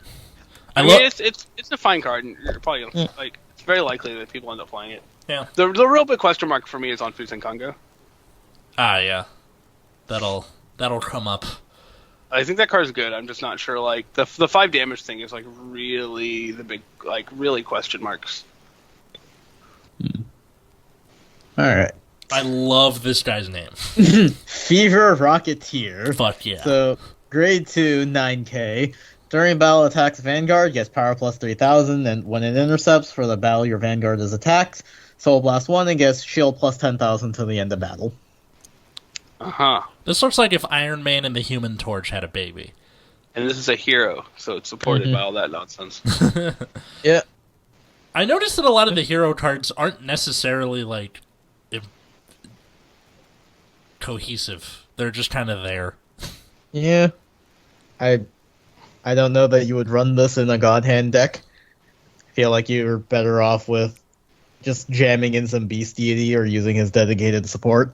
I mean, it's a fine card, and you're probably gonna, like, it's very likely that people end up playing it. Yeah. The real big question mark for me is on Fusen Congo. Ah, yeah. That'll come up. I think that card's good. I'm just not sure. Like the 5 damage thing is like really the big, like really question marks. All right. I love this guy's name. Fever Rocketeer. Fuck yeah. So grade 2 9K. During battle attacks Vanguard gets power plus 3,000, and when it intercepts for the battle your Vanguard is attacked, Soul Blast 1 and gets shield plus 10,000 to the end of battle. This looks like if Iron Man and the Human Torch had a baby. And this is a hero, so it's supported by all that nonsense. Yeah. I noticed that a lot of the hero cards aren't necessarily, like, cohesive. They're just kind of there. Yeah. I don't know that you would run this in a God Hand deck. I feel like you're better off with just jamming in some Beast Deity or using his dedicated support.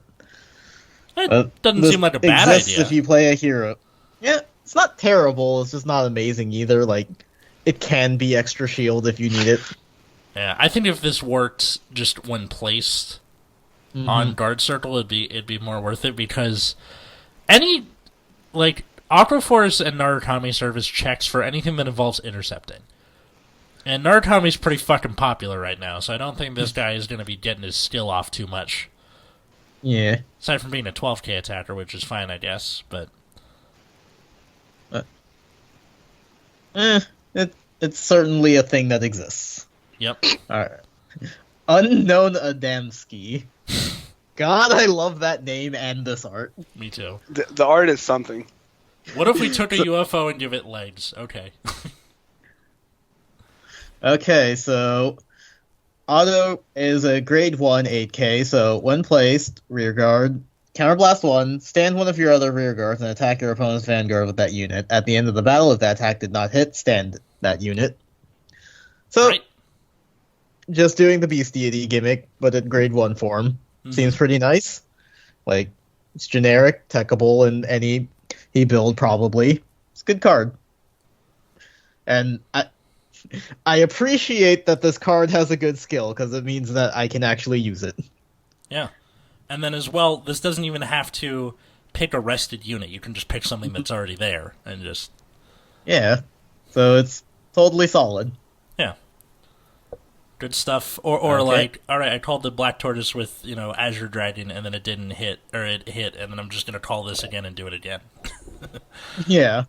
It doesn't seem like a bad exists idea. If you play a hero. Yeah, it's not terrible, it's just not amazing either. Like, it can be extra shield if you need it. Yeah, I think if this worked just when placed on Guard Circle, it'd be more worth it, because any, like, Aquaforce and Narukami serve as checks for anything that involves intercepting. And Narukami's pretty fucking popular right now, so I don't think this guy is going to be getting his skill off too much. Yeah. Aside from being a 12k attacker, which is fine, I guess, but... It's certainly a thing that exists. Yep. Alright. Unknown Adamski. God, I love that name and this art. Me too. The art is something. What if we took a UFO and give it legs? Okay. Okay, so... Auto is a grade 1 8k, so when placed, rearguard, counterblast 1, stand one of your other rearguards and attack your opponent's vanguard with that unit. At the end of the battle, if that attack did not hit, stand that unit. So, Right. Just doing the Beast Deity gimmick, but in grade 1 form. Seems pretty nice. Like, it's generic, techable in any build, probably. It's a good card. And I appreciate that this card has a good skill, because it means that I can actually use it. Yeah. And then as well, this doesn't even have to pick a rested unit. You can just pick something that's already there and just... Yeah. So it's totally solid. Yeah. Good stuff. Or Okay. like, alright, I called the Black Tortoise with, Azure Dragon, and then it didn't hit, or it hit, and then I'm just going to call this again and do it again. Yeah.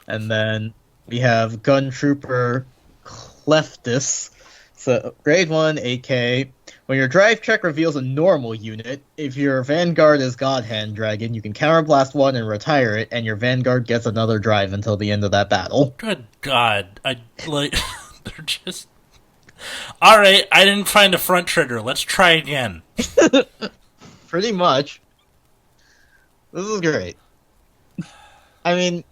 And then we have Gun Trooper Cleftus. So, grade 1, 8k. When your drive check reveals a normal unit, if your Vanguard is God Hand Dragon, you can counterblast 1 and retire it, and your Vanguard gets another drive until the end of that battle. Good God. They're just... Alright, I didn't find a front trigger. Let's try again. Pretty much. This is great. I mean,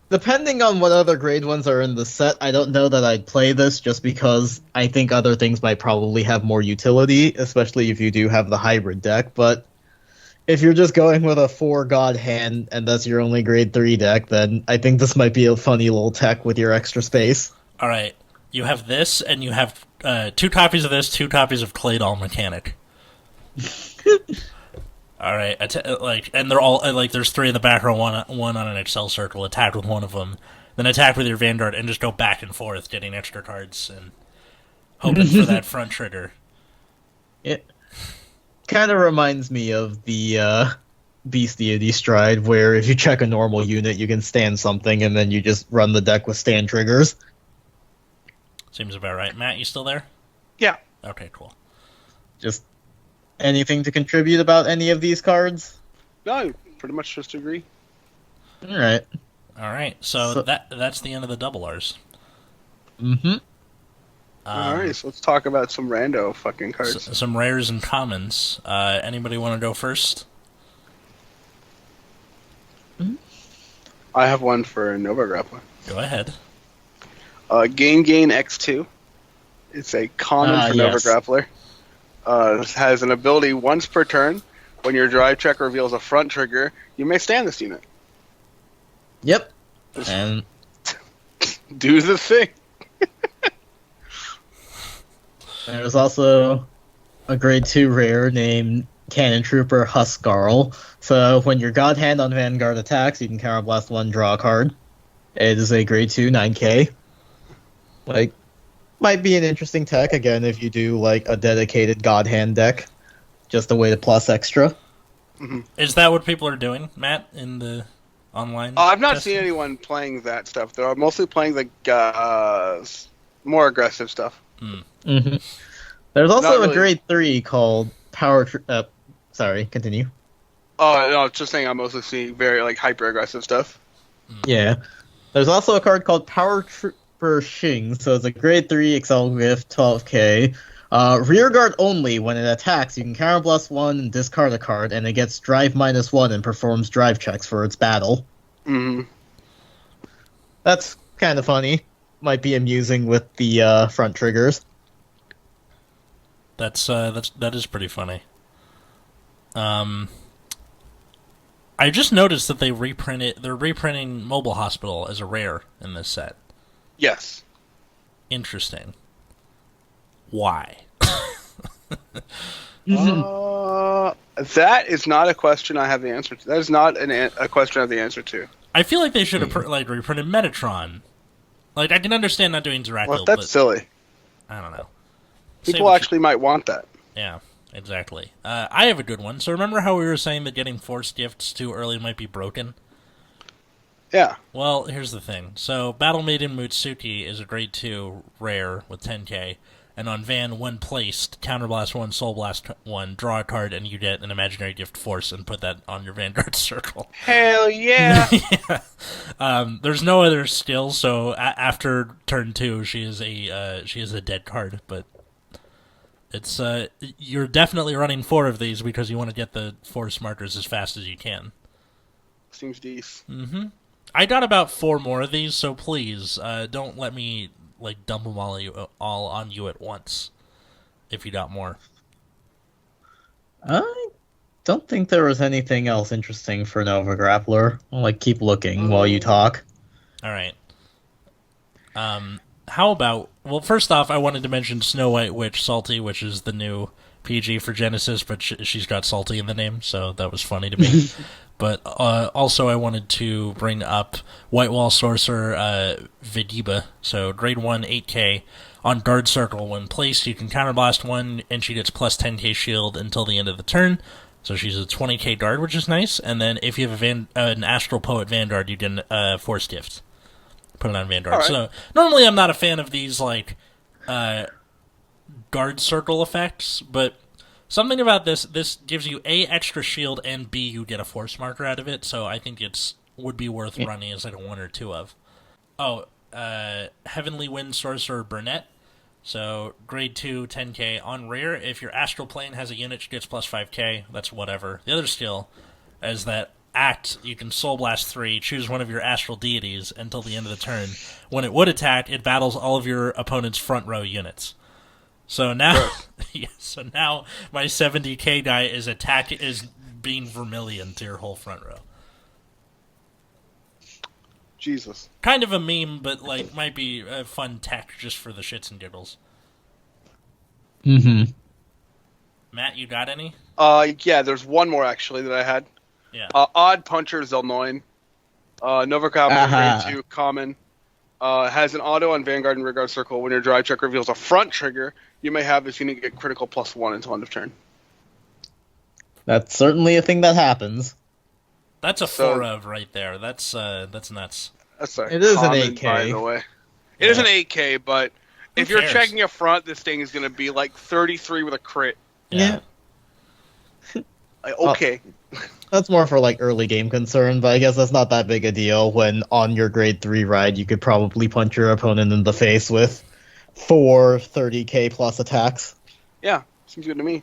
depending on what other grade 1s are in the set, I don't know that I'd play this, just because I think other things might probably have more utility, especially if you do have the hybrid deck, but if you're just going with a 4 God Hand and that's your only grade 3 deck, then I think this might be a funny little tech with your extra space. Alright, You have this, and you have 2 copies of this, 2 copies of Claydol Mechanic. All right, and they're all there's 3 in the back row, one on an Excel circle. Attack with one of them, then attack with your Vanguard, and just go back and forth, getting extra cards and hoping for that front trigger. It kind of reminds me of the Bestiality Stride, where if you check a normal unit, you can stand something, and then you just run the deck with stand triggers. Seems about right. Matt, you still there? Yeah. Okay, cool. Just anything to contribute about any of these cards? No, I pretty much just agree. All right. All right. So that's the end of the double Rs. Mm-hmm. All right, so let's talk about some rando fucking cards. Some rares and commons. Anybody want to go first? I have one for Nova Grappler. Go ahead. Gain X2. It's a common for Nova Grappler. It has an ability once per turn. When your drive check reveals a front trigger, you may stand this unit. Yep. And do the thing. there's also a grade 2 rare named Cannon Trooper Huskarl. So when your God Hand on Vanguard attacks, you can Counterblast 1, draw a card. It is a grade 2, 9k. Might be an interesting tech, again, if you do, a dedicated God Hand deck. Just a way to plus extra. Mm-hmm. Is that what people are doing, Matt, in the online I've not testing? seen anyone playing that stuff. They're mostly playing the more aggressive stuff. Mm-hmm. There's also really a grade 3 called Power... sorry, continue. Oh, no, just saying I'm mostly seeing very, hyper-aggressive stuff. Yeah. There's also a card called Power Trooper Shing, so it's a grade 3 Excel Gift, 12k. Rearguard only. When it attacks, you can Counterblast 1 and discard a card, and it gets Drive -1 and performs drive checks for its battle. Mm-hmm. That's kind of funny. Might be amusing with the front triggers. That is pretty funny. I just noticed that they're reprinting Mobile Hospital as a rare in this set. Yes. Interesting. Why? That is not a question I have the answer to. That is not a question I have the answer to. I feel like they should have reprinted Metatron. I can understand not doing Diractyl, Well, that's silly. I don't know. People actually might want that. Yeah, exactly. I have a good one. So remember how we were saying that getting Force Gifts too early might be broken? Yeah. Well, here's the thing. So Battle Maiden Mutsuki is a grade 2 rare with 10k, and on Van, when placed, Counterblast 1, Soul Blast 1, draw a card, and you get an imaginary gift Force and put that on your Vanguard circle. Hell yeah! Yeah. There's no other skill, so after turn 2, she is a dead card, but it's you're definitely running 4 of these because you want to get the Force markers as fast as you can. Seems decent. Mm-hmm. I got about 4 more of these, so please don't let me dump them all on you at once. If you got more, I don't think there was anything else interesting for Nova Grappler. I'll keep looking while you talk. All right. How about? Well, first off, I wanted to mention Snow White Witch Salty, which is the new PG for Genesis, but she's got Salty in the name, so that was funny to me. But also I wanted to bring up White Wall Sorcerer Vidiba. So grade 1, 8k. On Guard Circle, when placed, you can Counterblast 1, and she gets plus 10k shield until the end of the turn. So she's a 20k guard, which is nice. And then if you have an Astral Poet Vanguard, you get a Force Gift. Put it on Vanguard. Right. So normally I'm not a fan of these, Guard Circle effects, but something about this gives you A, extra shield, and B, you get a Force marker out of it, so I think would be worth running as a 1 or 2 of. Heavenly Wind Sorcerer Burnett. So, grade 2, 10k. On rare, if your Astral Plane has a unit, she gets plus 5k. That's whatever. The other skill is that act, you can Soul Blast 3, choose one of your Astral Deities until the end of the turn. When it would attack, it battles all of your opponent's front row units. So now, now my 70k guy is being Vermilion to your whole front row. Jesus. Kind of a meme, but like might be a fun tech just for the shits and giggles. Mm-hmm. Matt, you got any? Yeah, there's one more actually that I had. Yeah. Odd Puncher Zelnoin. Nova Grappler Aha. grade 2 common. Has an auto on Vanguard and Rearguard Circle. When your drive check reveals a front trigger, you may have this unit get critical +1 until end of turn. That's certainly a thing that happens. That's a So- 4 of right there. That's nuts. That's a It is an common, 8K. by the way. Yeah. It is an 8K, but if you're cares? checking a front, this thing is going to be like 33 with a crit. Yeah. Like, okay. That's more for like early game concern, but I guess that's not that big a deal when on your grade 3 ride you could probably punch your opponent in the face with 4 30k plus attacks. Yeah, seems good to me.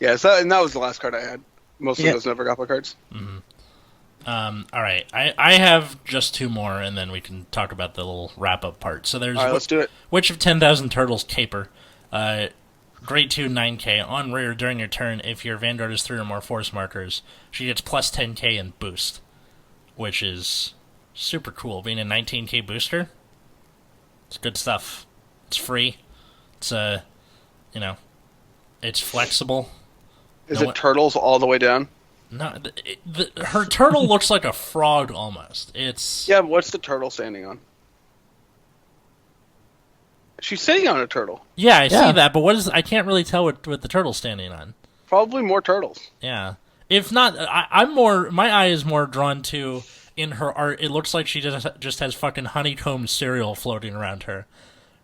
Yeah, and that was the last card I had. Most of those Nova Grappler cards. All right. I have just 2 more, and then we can talk about the little wrap-up part. So there's All right, let's do it. Witch of 10,000 Turtles Caper. Grade 2, 9k. On rear, during your turn, if your Vanguard is 3 or more force markers, she gets plus 10k in boost, which is super cool. Being a 19k booster, it's good stuff. It's free. It's, it's flexible. Is it turtles all the way down? No, her turtle looks like a frog almost. It's Yeah, but what's the turtle standing on? She's sitting on a turtle. yeah, I Yeah. see that, but what is? I can't really tell what the turtle's standing on. Probably more turtles. Yeah, if not, I'm more. My eye is more drawn to in her art. It looks like she just has fucking honeycomb cereal floating around her.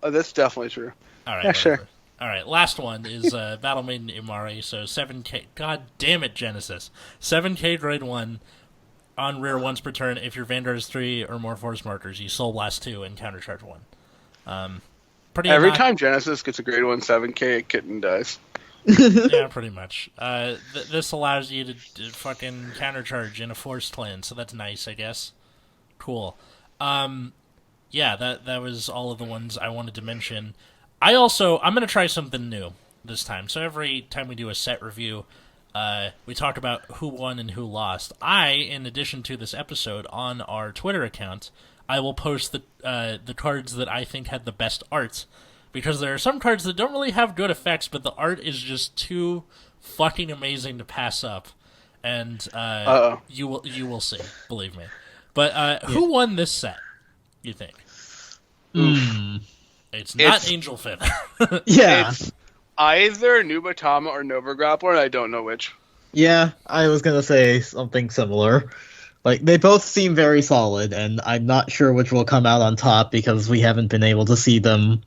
Oh, that's definitely true. All right, Yeah, sure. whatever. All right, last one is Battle Maiden Imari. So 7k. God damn it, Genesis. 7k grade 1 on rear once per turn. If your Vanguard is 3 or more force markers, you Soul Blast 2 and countercharge 1. Pretty Every innoc- time Genesis gets a grade 1 7K, a kitten dies. Yeah, pretty much. This allows you to fucking countercharge in a forced clan, so that's nice, I guess. Cool. Yeah, that was all of the ones I wanted to mention. I'm going to try something new this time. So every time we do a set review, we talk about who won and who lost. In addition to this episode, on our Twitter account, I will post the cards that I think had the best art, because there are some cards that don't really have good effects, but the art is just too fucking amazing to pass up. And you will see, believe me. But who won this set, you think? It's not Angel Feather. Yeah. It's either Nubatama or Nova Grappler, and I don't know which. Yeah, I was gonna say something similar. Like, they both seem very solid, and I'm not sure which will come out on top because we haven't been able to see them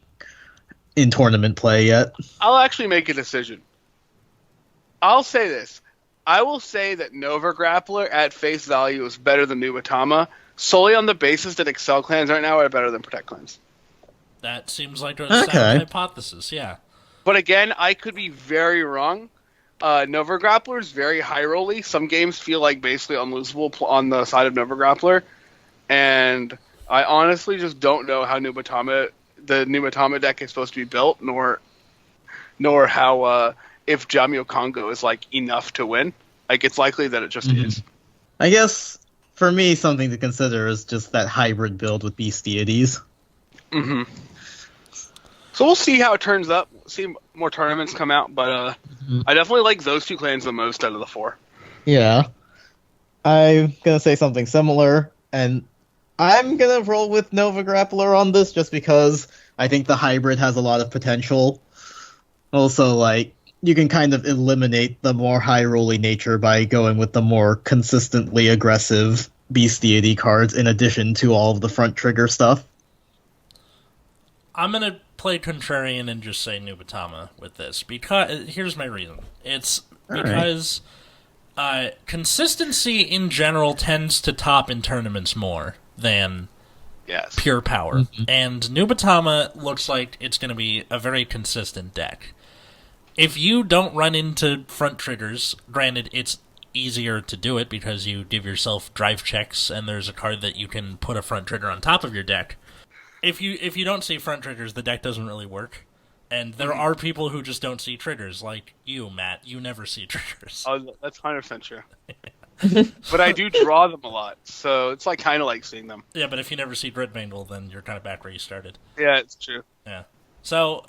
in tournament play yet. I'll actually make a decision. I'll say this. I will say that Nova Grappler at face value is better than Nubatama, solely on the basis that Excel clans right now are better than Protect clans. That seems like a sound hypothesis, yeah. But again, I could be very wrong. Nova Grappler is very high rolly. Some games feel like basically unlosable on the side of Nova Grappler, and I honestly just don't know how the Nubatama deck is supposed to be built, nor how if Jamio Congo is like enough to win. Like, it's likely that it just is. I guess, for me, something to consider is just that hybrid build with Beast Deities. So we'll see how it turns up. See more tournaments come out, but I definitely like those two clans the most out of the 4. Yeah. I'm gonna say something similar, and I'm gonna roll with Nova Grappler on this just because I think the hybrid has a lot of potential. Also, like, you can kind of eliminate the more high-rolly nature by going with the more consistently aggressive Beast Deity cards in addition to all of the front trigger stuff. I'm going to play contrarian and just say Nubatama with this, because here's my reason. It's because consistency in general tends to top in tournaments more than pure power. And Nubatama looks like it's going to be a very consistent deck. If you don't run into front triggers, granted, it's easier to do it because you give yourself drive checks and there's a card that you can put a front trigger on top of your deck. If you don't see front triggers, the deck doesn't really work. And there are people who just don't see triggers, like you, Matt. You never see triggers. Oh, that's 100% true. but I do draw them a lot, so it's like kind of like seeing them. Yeah, but if you never see Gridmangle, then you're kind of back where you started. Yeah, it's true. Yeah. So,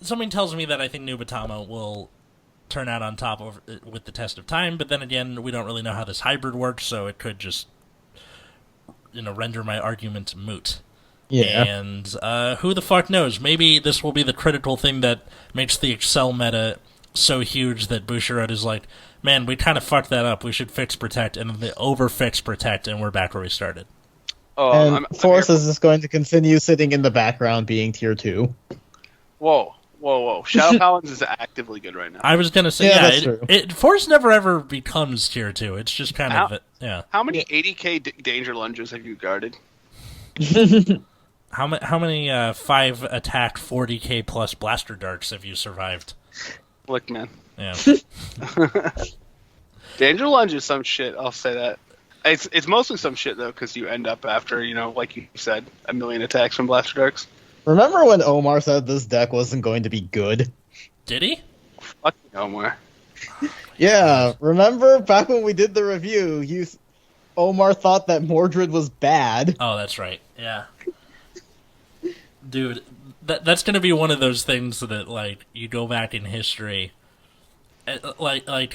something tells me that I think Nubatama will turn out on top with the test of time, but then again, we don't really know how this hybrid works, so it could just, render my argument moot. Yeah. And who the fuck knows? Maybe this will be the critical thing that makes the Excel meta so huge that Bushiroad is like, man, we kind of fucked that up. We should fix Protect, and then they over-fix Protect, and we're back where we started. Oh, And Force is just going to continue sitting in the background being tier 2. Whoa. Shadow Paladins is actively good right now. I was going to say, Yeah, that's true. Force never ever becomes tier 2. It's just kind of, yeah. How many 80k danger lunges have you guarded? How many 5 attack 40k plus blaster darts have you survived? Look, man. Yeah. Danger lunge is some shit, I'll say that. It's mostly some shit, though, because you end up after, like you said, 1 million attacks from blaster darts. Remember when Omar said this deck wasn't going to be good? Did he? Fuck Omar. Yeah, remember back when we did the review, Omar thought that Mordred was bad. Oh, that's right. Yeah. Dude, that's going to be one of those things that, like, you go back in history, like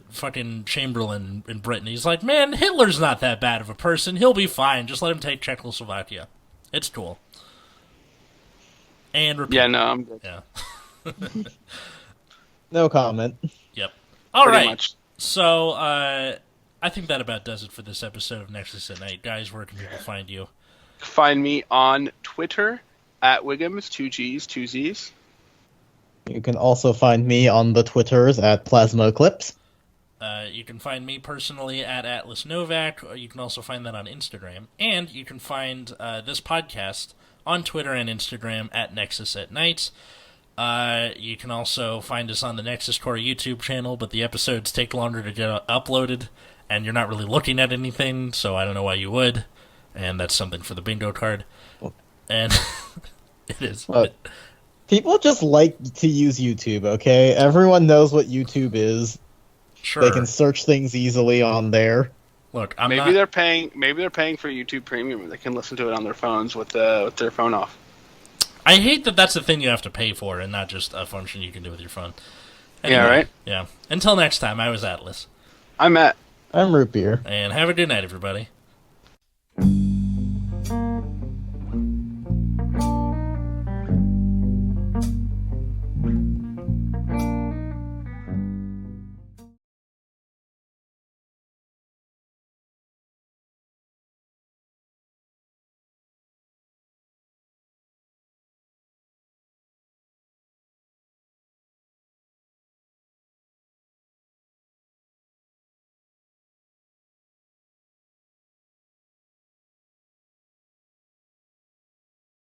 fucking Chamberlain in Britain. He's like, man, Hitler's not that bad of a person. He'll be fine. Just let him take Czechoslovakia. It's cool. And repeat. Yeah, no, I'm good. Yeah. No comment. Yep. All Pretty right. much. So, I think that about does it for this episode of Nexus at Night. Guys, where can people find you? Find me on Twitter at Wiggums, 2 G's, 2 Z's. You can also find me on the Twitters at Plasma Eclipse. You can find me personally at Atlas Novak. Or you can also find that on Instagram. And you can find this podcast on Twitter and Instagram at Nexus at Night. You can also find us on the Nexus Core YouTube channel, but the episodes take longer to get uploaded, and you're not really looking at anything, so I don't know why you would. And that's something for the bingo card. And it is. People just like to use YouTube, okay? Everyone knows what YouTube is. Sure. They can search things easily on there. Look, Maybe they're paying for YouTube Premium, and they can listen to it on their phones with their phone off. I hate that that's a thing you have to pay for, and not just a function you can do with your phone. Anyway, Yeah, right? Yeah. Until next time, I was Atlas. I'm Matt. I'm Root Beer. And have a good night, everybody.